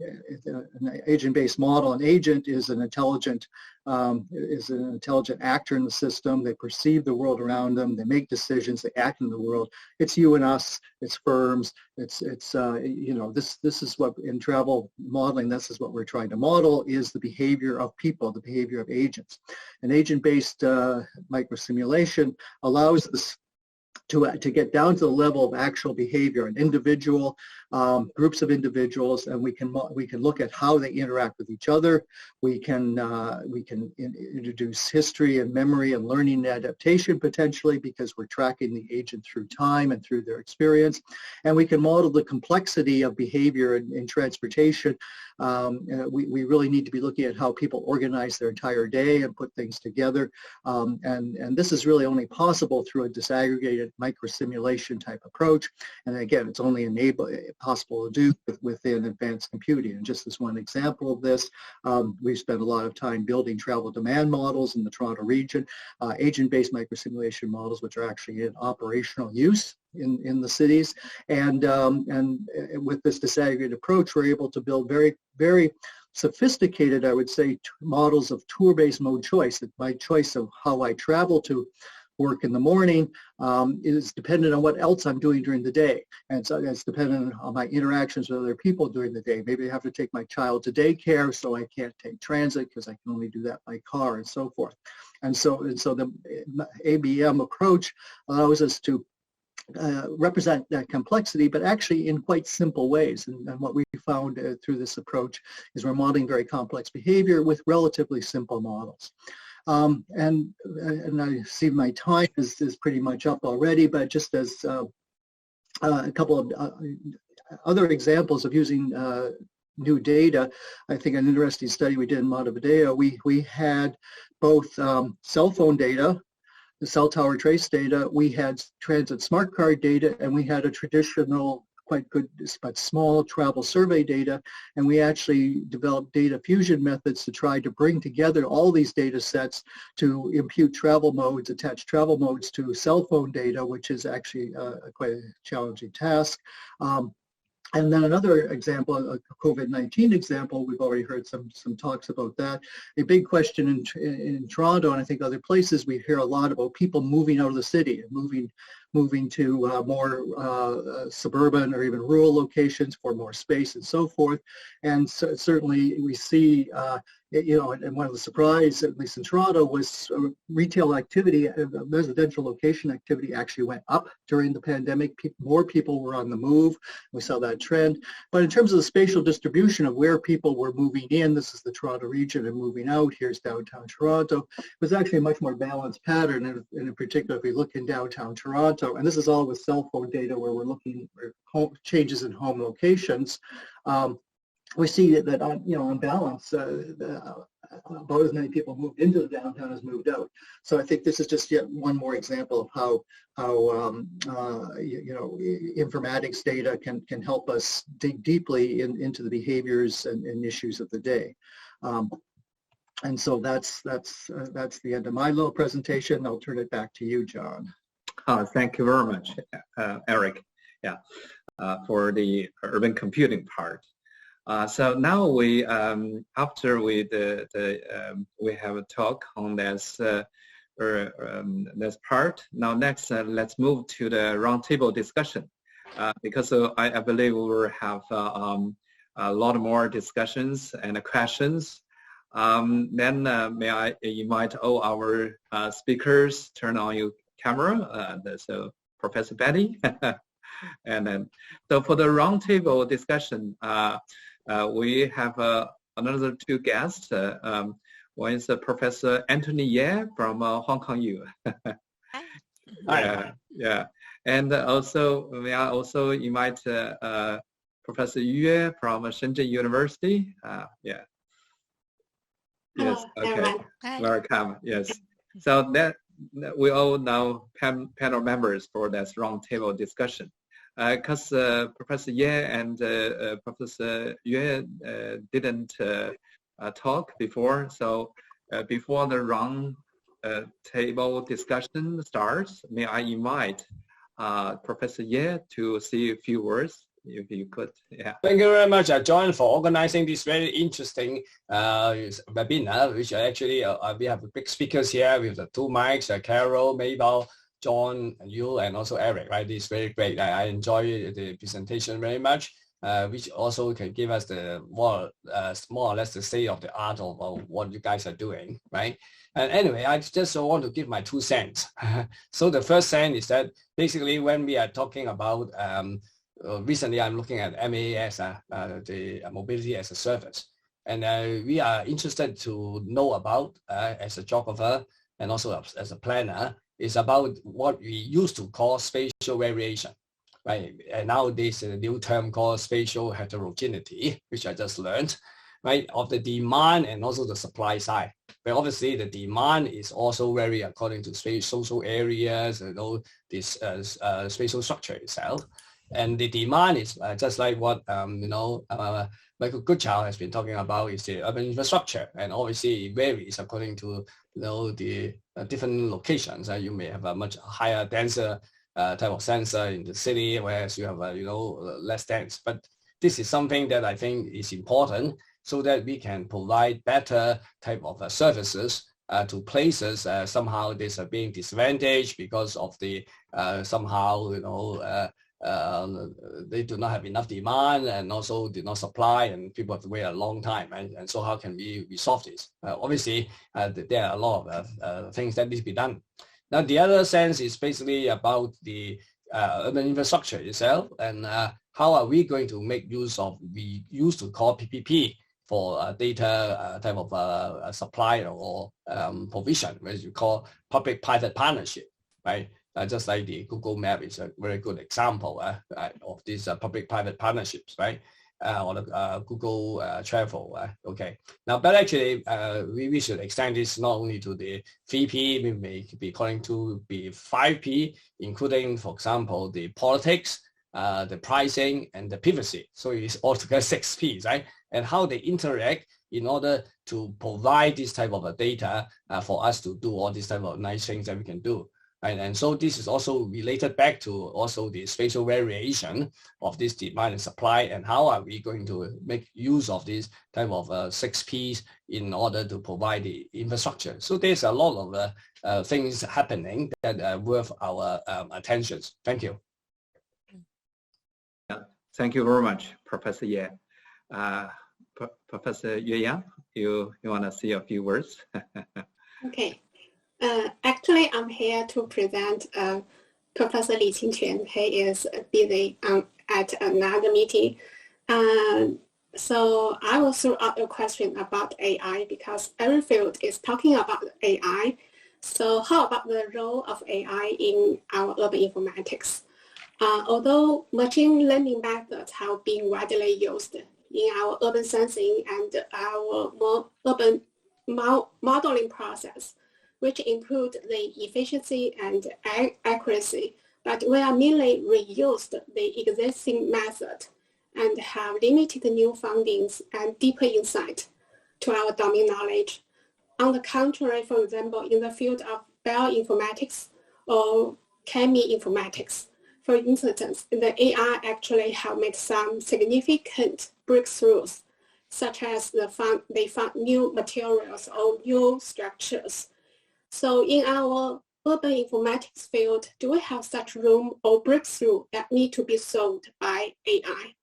agent-based model, an agent is an intelligent actor in the system. They perceive the world around them. They make decisions. They act in the world. It's you and us. It's firms. This is what in travel modeling. This is what we're trying to model: is the behavior of people, the behavior of agents. An agent-based microsimulation allows us to get down to the level of actual behavior, an individual, groups of individuals, and we can look at how they interact with each other. We can introduce history and memory and learning and adaptation potentially, because we're tracking the agent through time and through their experience, and we can model the complexity of behavior in transportation. We really need to be looking at how people organize their entire day and put things together, and this is really only possible through a disaggregated microsimulation type approach. And again, it's only possible to do within advanced computing. And just as one example of this, we've spent a lot of time building travel demand models in the Toronto region, agent-based microsimulation models, which are actually in operational use in the cities. And with this disaggregated approach, we're able to build very, very sophisticated, I would say, models of tour-based mode choice. That my choice of how I travel to work in the morning is dependent on what else I'm doing during the day. And so it's dependent on my interactions with other people during the day. Maybe I have to take my child to daycare, so I can't take transit because I can only do that by car and so forth. And so the ABM approach allows us to represent that complexity, but actually in quite simple ways. And what we found through this approach is we're modeling very complex behavior with relatively simple models. And I see my time is pretty much up already, but just as a couple of other examples of using new data. I think an interesting study we did in Montevideo, we had both cell phone data, the cell tower trace data, we had transit smart card data, and we had a traditional, quite good but small travel survey data, and we actually developed data fusion methods to try to bring together all these data sets to impute travel modes, attach travel modes to cell phone data, which is actually quite a challenging task. And then another example, a COVID-19 example, we've already heard some talks about that. A big question in Toronto and I think other places, we hear a lot about people moving out of the city and moving to more suburban or even rural locations for more space and so forth. And so certainly we see, and one of the surprises, at least in Toronto, was retail activity, residential location activity actually went up during the pandemic. More people were on the move. We saw that trend. But in terms of the spatial distribution of where people were moving in, this is the Toronto region, and moving out, here's downtown Toronto, it was actually a much more balanced pattern. And in particular, if we look in downtown Toronto, and this is all with cell phone data where we're looking at changes in home locations, we see that on balance, about as many people moved into the downtown as moved out. So I think this is just yet one more example of how informatics data can help us dig deeply into the behaviors and issues of the day. And so that's the end of my little presentation. I'll turn it back to you, John. Thank you very much, Eric. Yeah, for the urban computing part. So now we, after we have a talk on this this part. Now next, let's move to the roundtable discussion, because I believe we will have a lot more discussions and questions. Then may I invite all our speakers turn on your camera. So Professor Batty, and then so for the roundtable discussion. We have another two guests. One is Professor Anthony Ye from Hong Kong U. Yeah. And also, may I also invite Professor Yue from Shenzhen University. Yeah. Yes. Okay. Welcome. Yes. So that we all now panel members for this roundtable discussion. Because Professor Ye and Professor Yue didn't talk before, so before the round table discussion starts, may I invite Professor Ye to say a few words, if you could. Yeah. Thank you very much, John, for organizing this very interesting webinar, which actually we have big speakers here with the two mics, Carlo, Mei-Po, John, you, and also Eric, right? It's very great. I enjoy the presentation very much, which also can give us the more or less the state of the art of what you guys are doing, right? And anyway, I just want to give my 2 cents. So the first cent is that basically when we are talking about, recently I'm looking at MAS, the mobility as a service. And we are interested to know about, as a geographer and also as a planner, is about what we used to call spatial variation, right? And nowadays, a new term called spatial heterogeneity, which I just learned, right? Of the demand and also the supply side. But obviously, the demand is also very according to social areas, this spatial structure itself. And the demand is just like what, Michael Goodchild has been talking about, is the urban infrastructure. And obviously, it varies according to the different locations. You may have a much higher, denser type of sensor in the city, whereas you have less dense. But this is something that I think is important so that we can provide better type of services to places somehow these are being disadvantaged because of the they do not have enough demand and also did not supply, and people have to wait a long time. And so how can we resolve this? Obviously, there are a lot of things that need to be done. Now, the other sense is basically about the urban infrastructure itself, and how are we going to make use of, we used to call PPP for data type of supply or provision, as you call public-private partnership, right? Just like the Google Map is a very good example of these public-private partnerships, right? or the Google Travel. Okay. Now, but actually, we should extend this not only to the 3P, we may be calling to be 5P, including, for example, the politics, the pricing, and the privacy. So it's altogether 6 Ps, right? And how they interact in order to provide this type of data for us to do all these type of nice things that we can do. And so this is also related back to also the spatial variation of this demand and supply, and how are we going to make use of this type of 6 Ps in order to provide the infrastructure. So there's a lot of things happening that are worth our attentions. Thank you. Yeah, thank you very much, Professor Ye. Professor Yue Yang, you want to say a few words? Okay. Actually, I'm here to present Professor Li Qingquan. He is busy at another meeting. So I will throw out a question about AI because every field is talking about AI. So how about the role of AI in our urban informatics? Although machine learning methods have been widely used in our urban sensing and our urban modeling process, which include the efficiency and accuracy, but we are merely reused the existing method and have limited new findings and deeper insight to our domain knowledge. On the contrary, for example, in the field of bioinformatics or cheminformatics, for instance, the AI actually have made some significant breakthroughs, such as they found new materials or new structures. So in our urban informatics field, do we have such room or breakthrough that need to be solved by AI?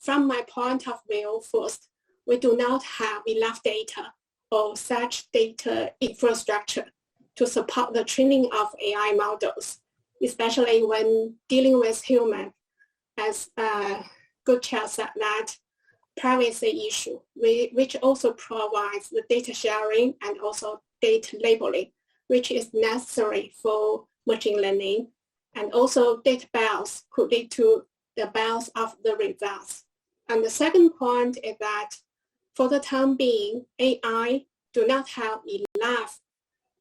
From my point of view, first, we do not have enough data or such data infrastructure to support the training of AI models, especially when dealing with humans, as Goodchild said that privacy issue, which also provides the data sharing and also data labeling, which is necessary for machine learning. And also data bias could lead to the bias of the results. And the second point is that for the time being, AI do not have enough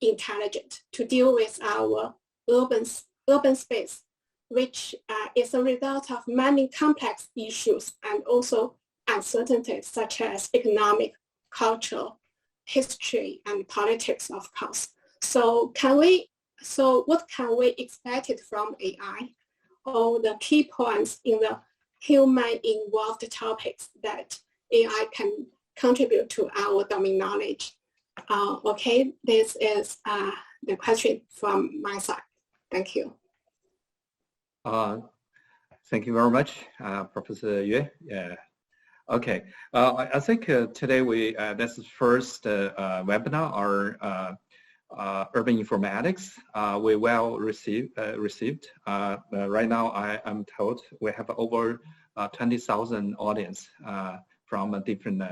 intelligence to deal with our urban space, which is a result of many complex issues and also uncertainties such as economic, cultural, history, and politics, of course. So what can we expect from AI? Or the key points in the human-involved topics that AI can contribute to our domain knowledge. Okay, this is the question from my side. Thank you. Thank you very much, Professor Yue. Okay, I think today this is first webinar on urban informatics. We well received. Right now, I'm told we have over 20,000 audience from a different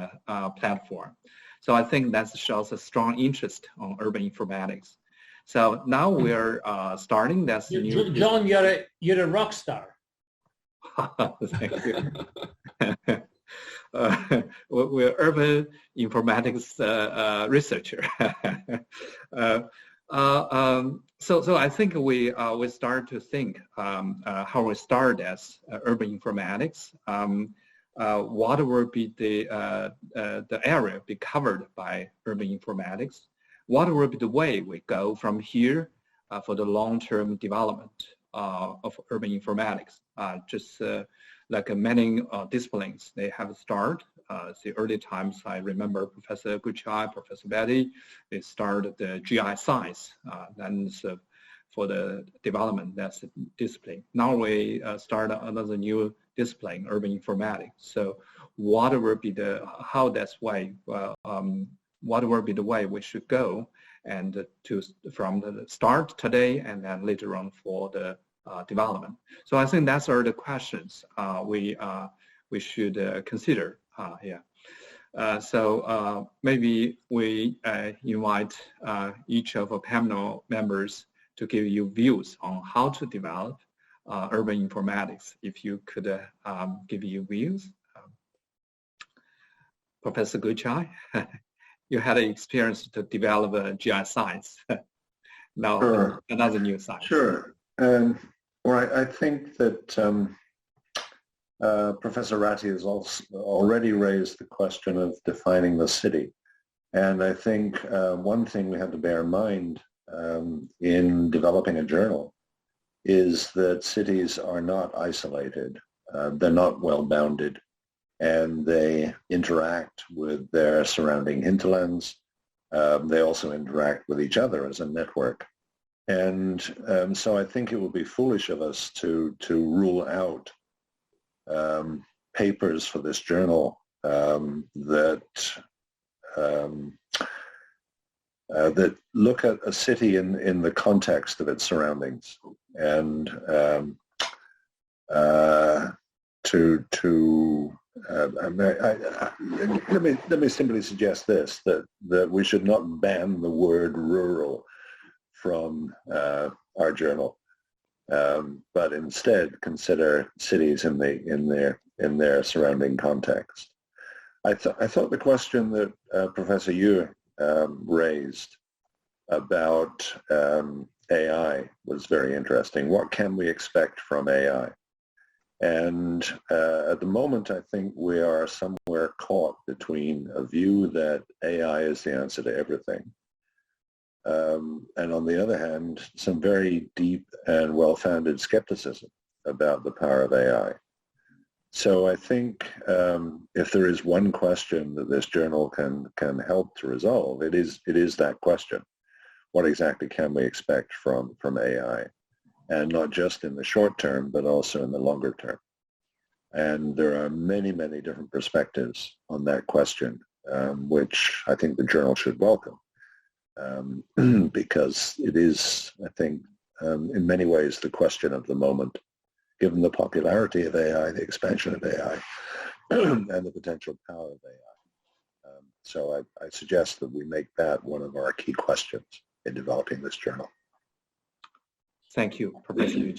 platform. So I think that shows a strong interest on urban informatics. So now we're starting. That's new. John, you're a rock star. Thank you. We're urban informatics researcher. So I think we start to think how we start as urban informatics. What will be the area be covered by urban informatics? What will be the way we go from here for the long-term development of urban informatics? Just like many disciplines, they have started. The early times, I remember Professor Goodchild, Professor Batty, they started the GI science. Then for the development, that's a discipline. Now we start another new discipline, urban informatics. So what will be what will be the way we should go, and from the start today and then later on for the development. So I think that's all the questions we should consider here. So maybe we invite each of our panel members to give you views on how to develop urban informatics. If you could give your views. Professor Goodchild, you had an experience to develop a GI science. Now, Sure. another new science. Sure. Well, I think that Professor Ratti has also already raised the question of defining the city. And I think one thing we have to bear in mind in developing a journal is that cities are not isolated. They're not well-bounded, and they interact with their surrounding hinterlands. They also interact with each other as a network. And so I think it would be foolish of us to rule out papers for this journal that look at a city in the context of its surroundings, and let me simply suggest this, that we should not ban the word rural from our journal, but instead consider cities in their surrounding context. I thought the question that Professor Yu raised about AI was very interesting. What can we expect from AI? And at the moment, I think we are somewhere caught between a view that AI is the answer to everything, and on the other hand, some very deep and well-founded skepticism about the power of AI. So I think if there is one question that this journal can help to resolve, it is that question. What exactly can we expect from AI? And not just in the short term, but also in the longer term. And there are many, many different perspectives on that question, which I think the journal should welcome, because it is, I think, in many ways the question of the moment, given the popularity of AI, the expansion of AI, and the potential power of AI. So I suggest that we make that one of our key questions in developing this journal. Thank you, Professor Yu.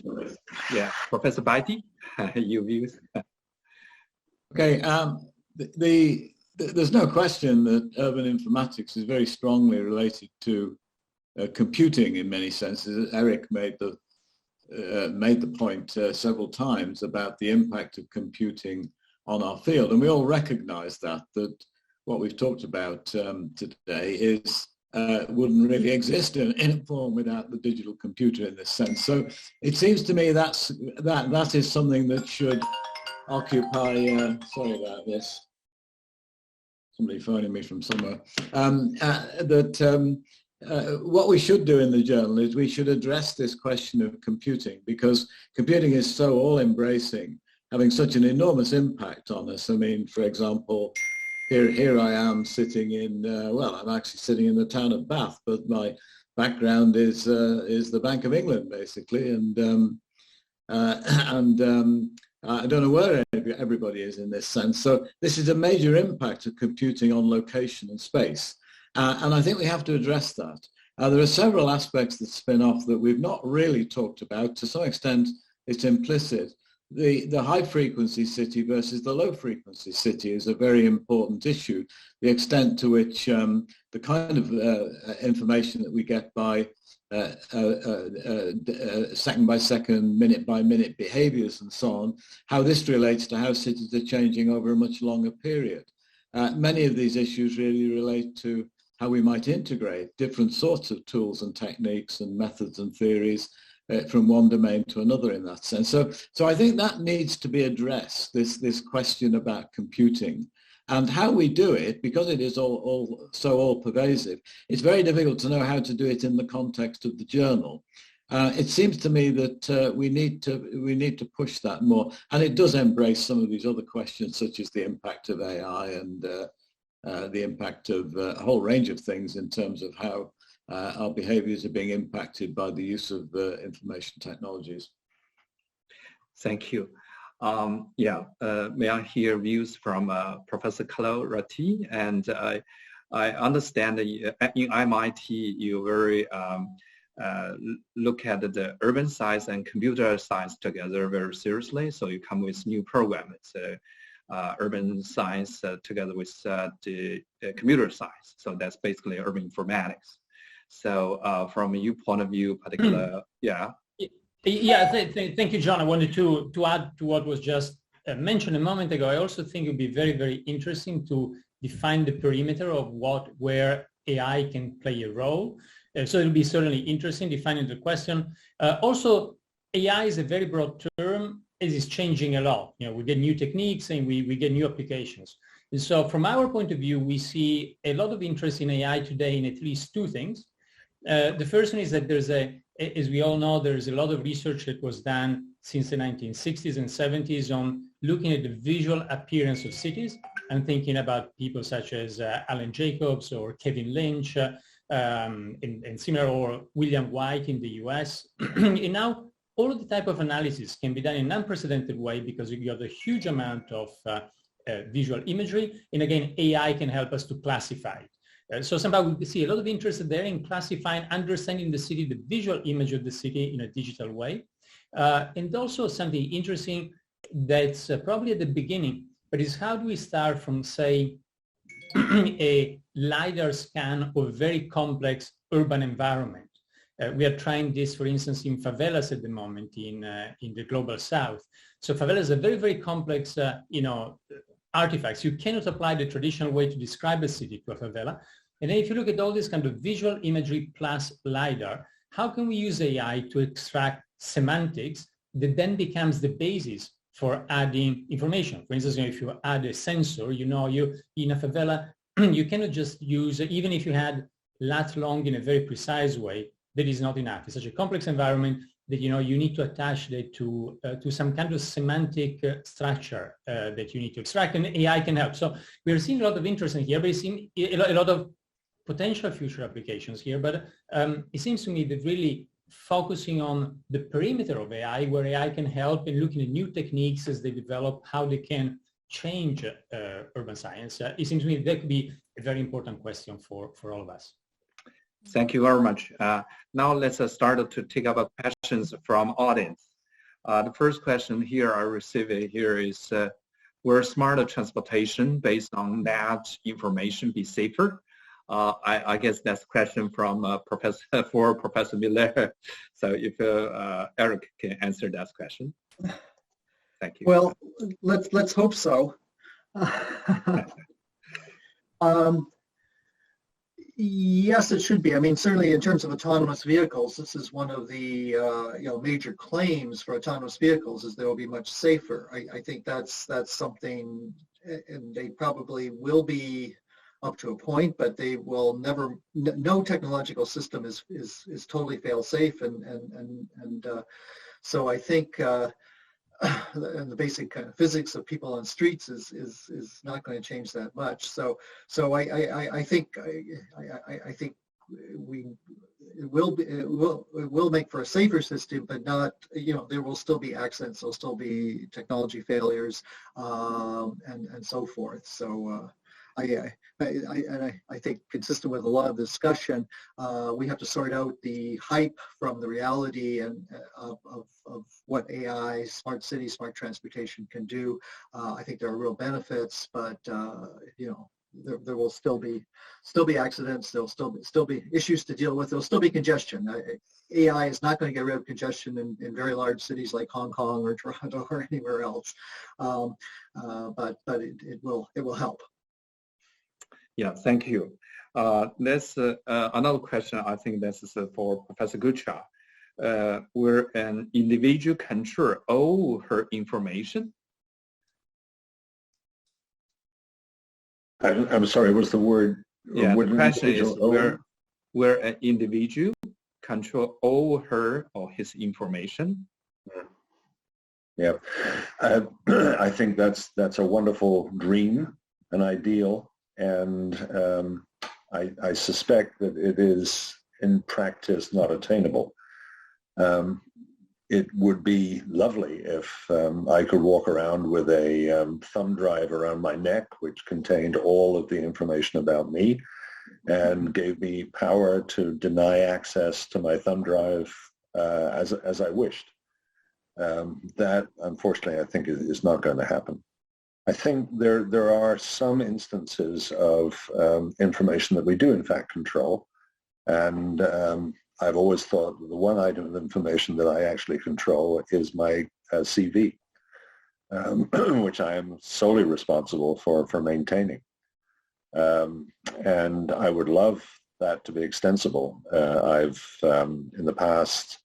Yeah, Professor Batty, your views. Okay, there's no question that urban informatics is very strongly related to computing in many senses. Eric made the point several times about the impact of computing on our field, and we all recognize that what we've talked about today is wouldn't really exist in a form without the digital computer in this sense. So it seems to me that is something that should occupy, sorry about this, somebody phoning me from somewhere, what we should do in the journal is we should address this question of computing, because computing is so all-embracing, having such an enormous impact on us. I mean, for example, here I am sitting in, well, I'm actually sitting in the town of Bath, but my background is the Bank of England, basically, and I don't know where everybody is in this sense. So this is a major impact of computing on location and space, and I think we have to address that. There are several aspects that spin off that we've not really talked about. To some extent, it's implicit. The high-frequency city versus the low-frequency city is a very important issue. The extent to which the kind of information that we get by second-by-second, minute-by-minute behaviors and so on, how this relates to how cities are changing over a much longer period. Many of these issues really relate to how we might integrate different sorts of tools and techniques and methods and theories from one domain to another in that sense. So I think that needs to be addressed, this question about computing. And how we do it, because it is so all-pervasive, it's very difficult to know how to do it in the context of the journal. It seems to me that we need to push that more, and it does embrace some of these other questions, such as the impact of AI and the impact of a whole range of things in terms of how our behaviors are being impacted by the use of information technologies. Thank you. May I hear views from Professor Carlo, Ratti? And I understand that in MIT, you're very look at the urban science and computer science together very seriously. So you come with new program. It's urban science together with the computer science. So that's basically urban informatics. So from your point of view, particular, yeah. Yeah, thank you, John. I wanted to add to what was just mentioned a moment ago. I also think it would be very, very interesting to define the perimeter of where AI can play a role. So it'll be certainly interesting defining the question. Also, AI is a very broad term. It is changing a lot. You know, we get new techniques and we get new applications. And so from our point of view, we see a lot of interest in AI today in at least two things. The first one is that as we all know, there's a lot of research that was done since the 1960s and 70s on looking at the visual appearance of cities. I'm thinking about people such as Alan Jacobs or Kevin Lynch and similar, or William White in the US. And now all of the type of analysis can be done in an unprecedented way because you have a huge amount of visual imagery. And again, AI can help us to classify it. So somehow we see a lot of interest there in classifying, understanding the city, the visual image of the city in a digital way. And also something interesting that's probably at the beginning, but is how do we start from, say, a LiDAR scan of a very complex urban environment. We are trying this, for instance, in favelas at the moment in the global south. So favelas are very, very complex, artifacts. You cannot apply the traditional way to describe a city to a favela. And then if you look at all this kind of visual imagery plus LiDAR, how can we use AI to extract semantics that then becomes the basis for adding information? For instance, if you add a sensor, you in a favela, you cannot just use, even if you had lat long in a very precise way, that is not enough. It's such a complex environment that you need to attach that to some kind of semantic structure that you need to extract, and AI can help. So we're seeing a lot of interest in here, but we're seeing a lot of potential future applications here. But it seems to me that really focusing on the perimeter of AI, where AI can help in looking at new techniques as they develop, how they can change urban science. It seems to me that could be a very important question for all of us. Thank you very much. Now let's start to take up questions from audience. The first question here I received here is, will smarter transportation based on that information be safer? I guess that's a question from Professor Miller. So if Eric can answer that question. Thank you. Well, let's hope so. Yes, it should be. I mean, certainly in terms of autonomous vehicles, this is one of the major claims for autonomous vehicles is they will be much safer. I think that's something, and they probably will be up to a point, but they will never. No technological system is totally fail-safe, and so I think. And the basic kind of physics of people on streets is not going to change that much. So I think it will make for a safer system, but not, there will still be accidents, there'll still be technology failures, and so forth. So I think consistent with a lot of discussion, we have to sort out the hype from the reality and of what AI, smart cities, smart transportation can do. I think there are real benefits, but there will still be accidents. There'll still be issues to deal with. There'll still be congestion. AI is not going to get rid of congestion in very large cities like Hong Kong or Toronto or anywhere else, but it will help. Yeah, thank you. There's another question. I think this is for Professor Goodchild. Will an individual control all her information? I'm sorry, what's the word? Yeah, the question is, will an individual control all her or his information? Yeah, I think that's a wonderful dream, an ideal. And I suspect that it is in practice not attainable. It would be lovely if I could walk around with a thumb drive around my neck which contained all of the information about me, and gave me power to deny access to my thumb drive as I wished. That, unfortunately, I think is not going to happen. I think there are some instances of information that we do in fact control, and I've always thought that the one item of information that I actually control is my CV, which I am solely responsible for maintaining. And I would love that to be extensible. I've in the past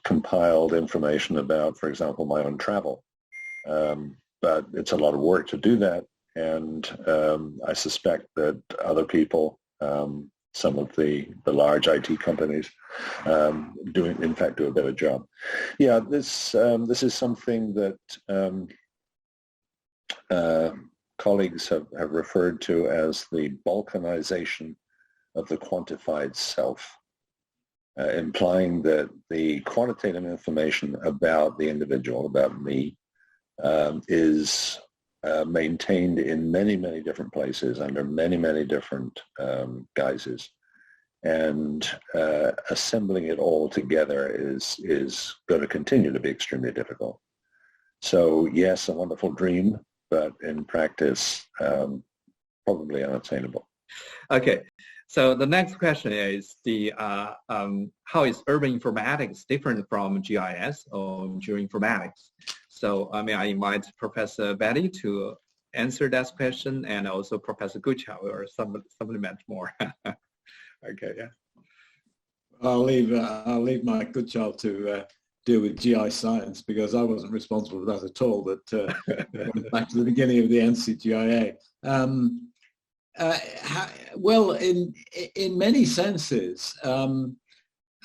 compiled information about, for example, my own travel. But it's a lot of work to do that, and I suspect that other people, some of the large IT companies, in fact do a better job. Yeah, this is something that colleagues have referred to as the balkanization of the quantified self, implying that the quantitative information about the individual, about me, is maintained in many, many different places under many, many different guises. And assembling it all together is going to continue to be extremely difficult. So yes, a wonderful dream, but in practice, probably unattainable. Okay. So the next question is how is urban informatics different from GIS or geoinformatics? So I invite Professor Batty to answer that question, and also Professor Goodchild or supplement more. Okay, yeah. I'll leave my Goodchild to deal with GI science, because I wasn't responsible for that at all. But back to the beginning of the NCGIA. Well, in many senses,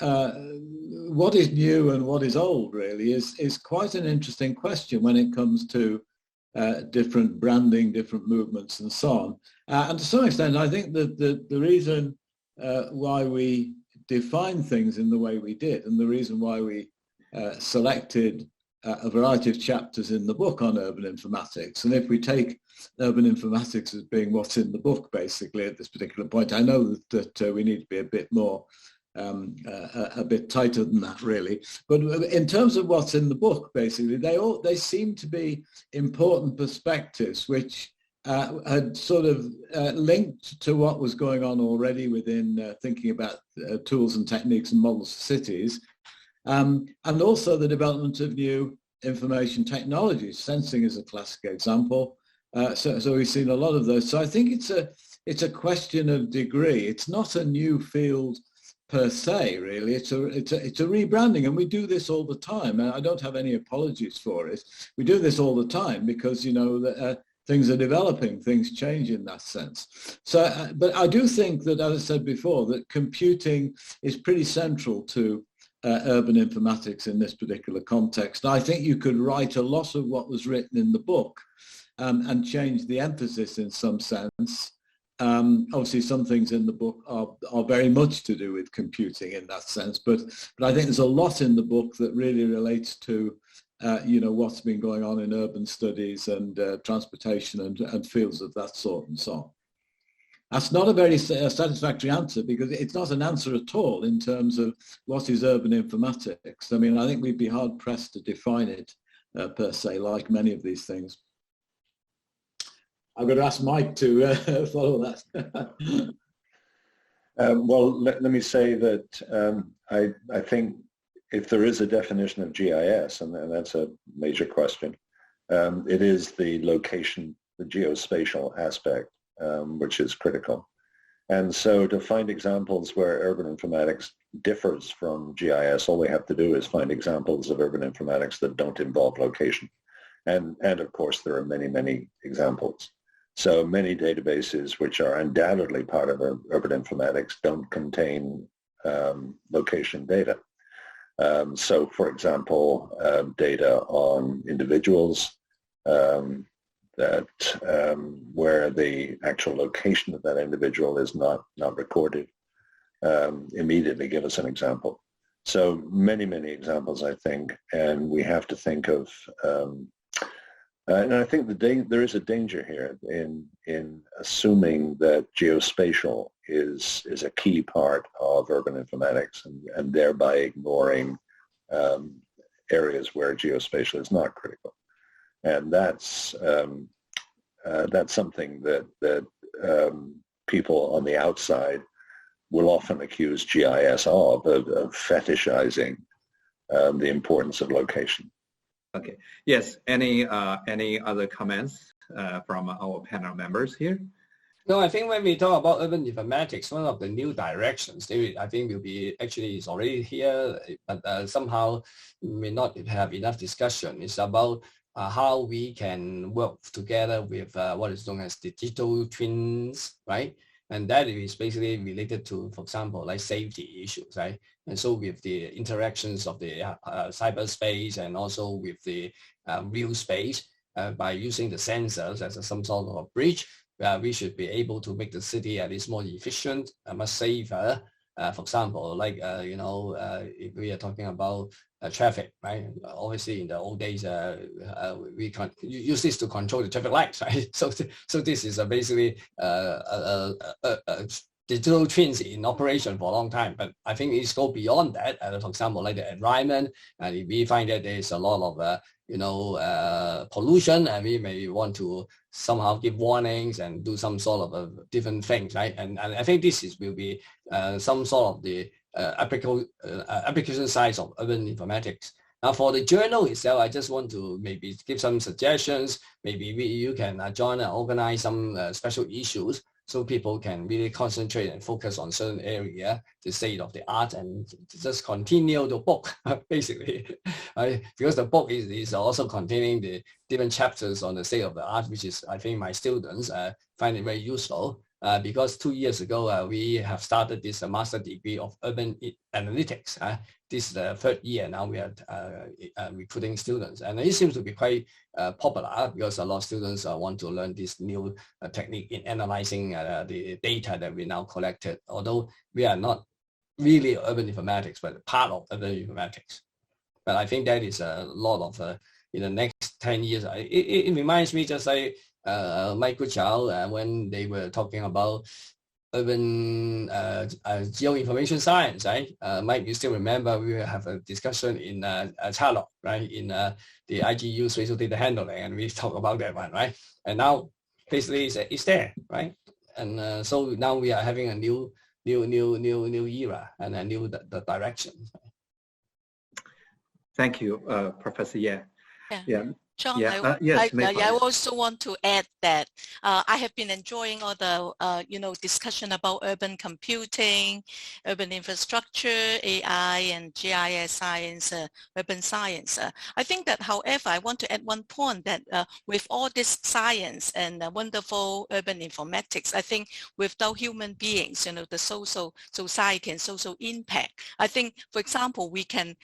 what is new and what is old really is quite an interesting question when it comes to different branding, different movements, and so on. And to some extent, I think that the reason why we define things in the way we did, and the reason why we selected a variety of chapters in the book on urban informatics, and if we take urban informatics as being what's in the book basically at this particular point, I know that we need to be a bit more a bit tighter than that really, but in terms of what's in the book basically, they seem to be important perspectives which had sort of linked to what was going on already within thinking about tools and techniques and models for cities, and also the development of new information technologies. Sensing is a classic example. So we've seen a lot of those. So I think it's a question of degree. It's not a new field per se, really. It's a rebranding, and we do this all the time. And I don't have any apologies for it. We do this all the time because, you know, things are developing, things change in that sense. So, but I do think that, as I said before, that computing is pretty central to urban informatics in this particular context. I think you could write a lot of what was written in the book and change the emphasis in some sense. Obviously, some things in the book are very much to do with computing in that sense, but I think there's a lot in the book that really relates to you know, what's been going on in urban studies and transportation and fields of that sort and so on. That's not a very satisfactory answer, because it's not an answer at all in terms of what is urban informatics. I mean, I think we'd be hard pressed to define it per se, like many of these things. I'm going to ask Mike to follow that. Well, let me say that I think if there is a definition of GIS, and that's a major question, it is the location, the geospatial aspect, which is critical. And so to find examples where urban informatics differs from GIS, all we have to do is find examples of urban informatics that don't involve location. And of course, there are many, many examples. So many databases which are undoubtedly part of urban informatics don't contain location data. So for example, data on individuals that where the actual location of that individual is not recorded, immediately give us an example. So many, many examples, I think, and we have to think of And I think there is a danger here in assuming that geospatial is a key part of urban informatics and thereby ignoring areas where geospatial is not critical. And that's something that people on the outside will often accuse GIS of fetishizing the importance of location. Okay. Yes. Any other comments from our panel members here? No, I think when we talk about urban informatics, one of the new directions, I think will be actually is already here, but somehow may not have enough discussion. It's about how we can work together with what is known as digital twins, right? And that is basically related to, for example, like safety issues, right? And so with the interactions of the cyberspace and also with the real space, by using the sensors as some sort of a bridge, we should be able to make the city at least more efficient, much safer. For example, like, if we are talking about traffic, right? Obviously, in the old days, we can't use this to control the traffic lights, right? So this is basically digital twins in operation for a long time. But I think it's go beyond that. For example, like the environment, and if we find that there's a lot of pollution, and we may want to somehow give warnings and do some sort of different things, right? And I think this will be some sort of the application size of urban informatics. Now, for the journal itself, I just want to maybe give some suggestions. Maybe you can join and organize some special issues so people can really concentrate and focus on certain area, the state of the art, and just continue the book, basically. Because the book is also containing the different chapters on the state of the art, which is, I think, my students find it very useful. Because 2 years ago, we have started this master degree of urban analytics. This is the third year now we are recruiting students. And it seems to be quite popular because a lot of students want to learn this new technique in analyzing the data that we now collected, although we are not really urban informatics, but part of urban informatics. But I think that is a lot of, in the next 10 years, it reminds me just like Goodchild when they were talking about urban geoinformation science, right? Mike, you still remember we have a discussion in Carlo, right? In the IGU spatial data handling, and we talk about that one, right? And now basically it's there, right? And so now we are having a new era and a new direction. Thank you, Professor Ye. Yeah. John, yes, I also want to add that I have been enjoying all the discussion about urban computing, urban infrastructure, AI, and GIS science, urban science. I think that, however, I want to add one point that with all this science and wonderful urban informatics, I think without human beings, the social society and social impact, I think, for example, we can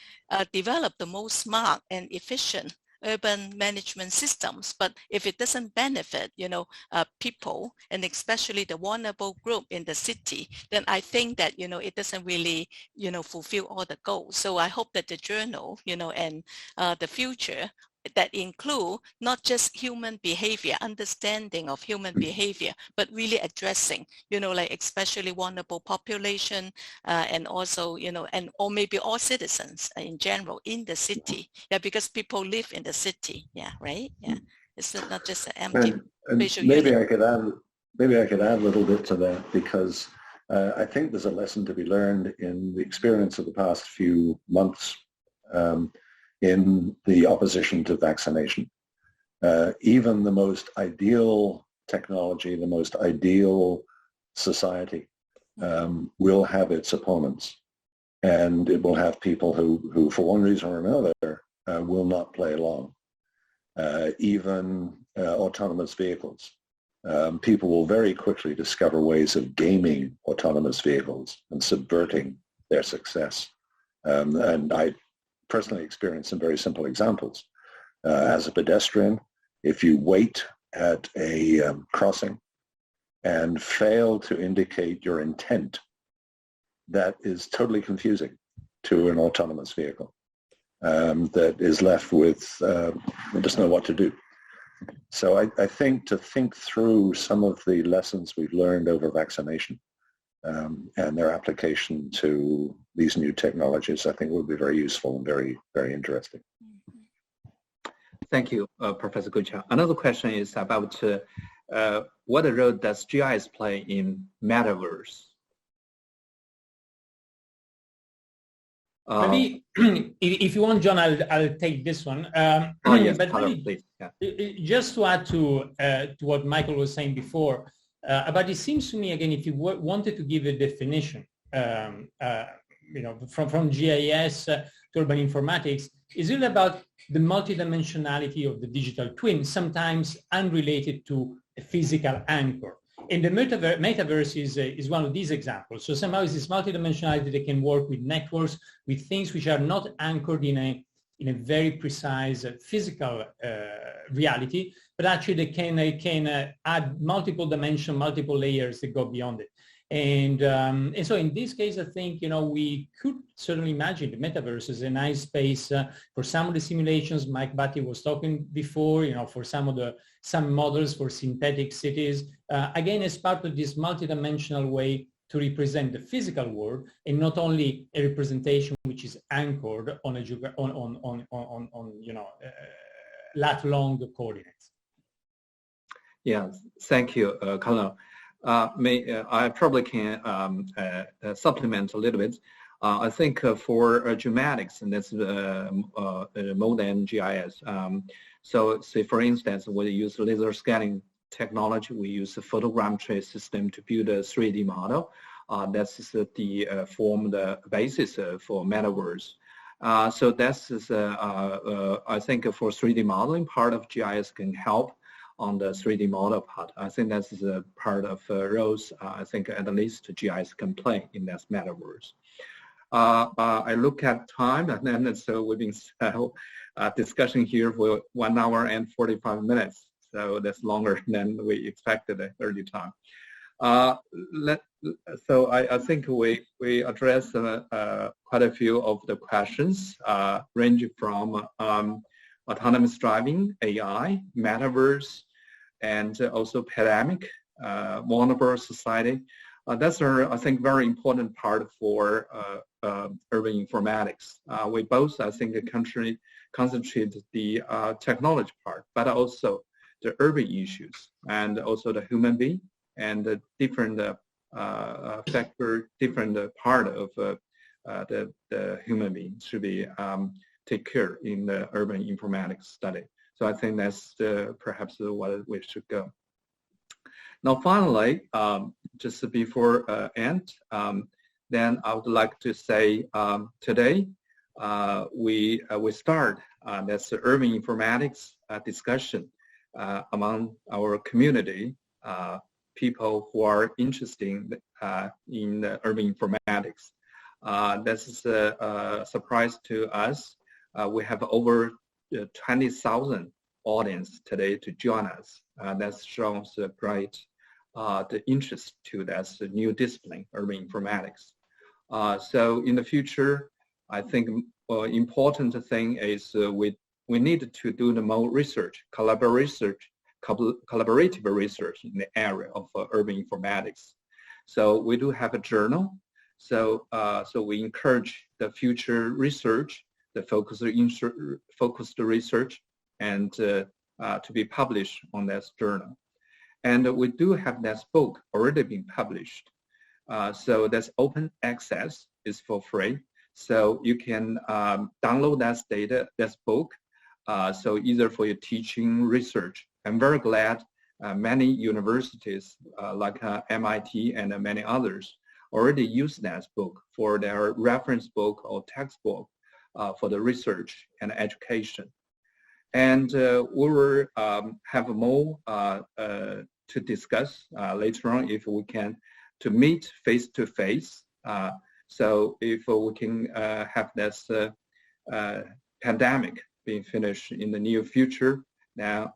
develop the most smart and efficient urban management systems, but if it doesn't benefit, people, and especially the vulnerable group in the city, then I think that, it doesn't really, fulfill all the goals. So I hope that the journal, and the future that include not just human behavior, understanding of human behavior, but really addressing, like especially vulnerable population, and also, or maybe all citizens in general in the city. Yeah, because people live in the city. Yeah, right. Yeah, it's not just an empty visual maybe unit. I could add a little bit to that, because I think there's a lesson to be learned in the experience of the past few months in the opposition to vaccination. Even the most ideal technology, the most ideal society will have its opponents, and it will have people who for one reason or another, will not play along. Even autonomous vehicles. People will very quickly discover ways of gaming autonomous vehicles and subverting their success. And I personally experienced some very simple examples. As a pedestrian, if you wait at a crossing and fail to indicate your intent, that is totally confusing to an autonomous vehicle that is left with, doesn't know what to do. So I think to think through some of the lessons we've learned over vaccination and their application to these new technologies, I think will be very useful and very, very interesting. Thank you, Professor Goodchild. Another question is about what role does GIS play in metaverse? Maybe if you want, John, I'll take this one. Oh yes, but Carlo, really, please. Yeah. just to add to what Michael was saying before, but it seems to me again, if you wanted to give a definition, from GIS to urban informatics, is really about the multidimensionality of the digital twin, sometimes unrelated to a physical anchor. And the metaverse is one of these examples. So somehow it's this multidimensionality that can work with networks, with things which are not anchored in a very precise physical reality, but actually they can add multiple dimensions, multiple layers that go beyond it. And so in this case, I think, we could certainly imagine the metaverse as a nice space for some of the simulations Mike Batty was talking before, for some models for synthetic cities, again, as part of this multidimensional way to represent the physical world, and not only a representation which is anchored on lat-long coordinates. Yeah, thank you, Carlo. I probably can supplement a little bit. I think for geomatics, and that's more than GIS. So say, for instance, we use laser scanning technology. We use a photogrammetry system to build a 3D model. That's form the basis for metaverse. So that's I think for 3D modeling, part of GIS can help on the 3D model part. I think that's a part of roles I think at least GIS can play in that metaverse. I look at time, and then so we've been discussing here for 1 hour and 45 minutes. So that's longer than we expected at early time. So I think we addressed quite a few of the questions, ranging from autonomous driving, AI, metaverse, and also pandemic, vulnerable society. That's I think, very important part for urban informatics. We both, I think, concentrate the technology part, but also the urban issues, and also the human being, and the different factor, different part of the human being should be take care in the urban informatics study. So I think that's perhaps what we should go. Now, finally, just before end, then I would like to say today we start that's the urban informatics discussion among our community, people who are interested in urban informatics. This is a surprise to us. We have over 20,000 audience today to join us. That shows great the interest to this new discipline, urban informatics. So in the future, I think important thing is we need to do the more research, collaborative research in the area of urban informatics. So we do have a journal. So we encourage the future research, the focused research, and to be published on this journal. And we do have this book already been published. So that's open access, is for free. So you can download that book. So either for your teaching, research. I'm very glad many universities like MIT and many others already use that book for their reference book or textbook for the research and education. And we will have more to discuss later on if we can to meet face-to-face. So if we can have this pandemic being finished in the near future, now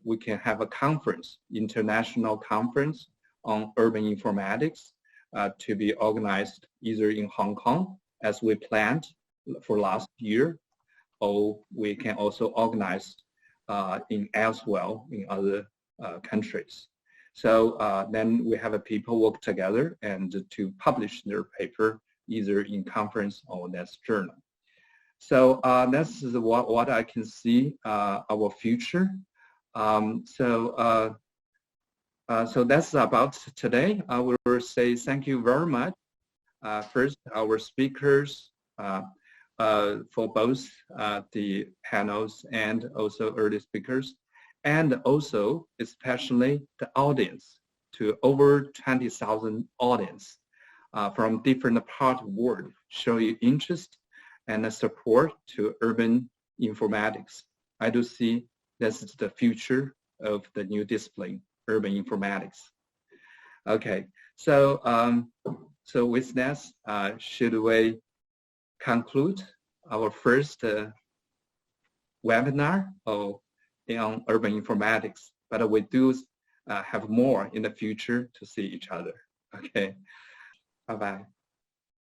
we can have a conference, international conference on urban informatics to be organized either in Hong Kong as we planned for last year, or we can also organize as well in other countries. So then we have people work together and to publish their paper either in conference or next journal. So that's what I can see our future. So that's about today. I will say thank you very much. First, our speakers for both the panels and also early speakers, and also especially the audience, to over 20,000 audience from different parts of the world, show you interest and support to urban informatics. I do see this is the future of the new discipline, urban informatics. Okay, so so with that, should we conclude our first webinar on urban informatics? But we do have more in the future to see each other. Okay, bye-bye.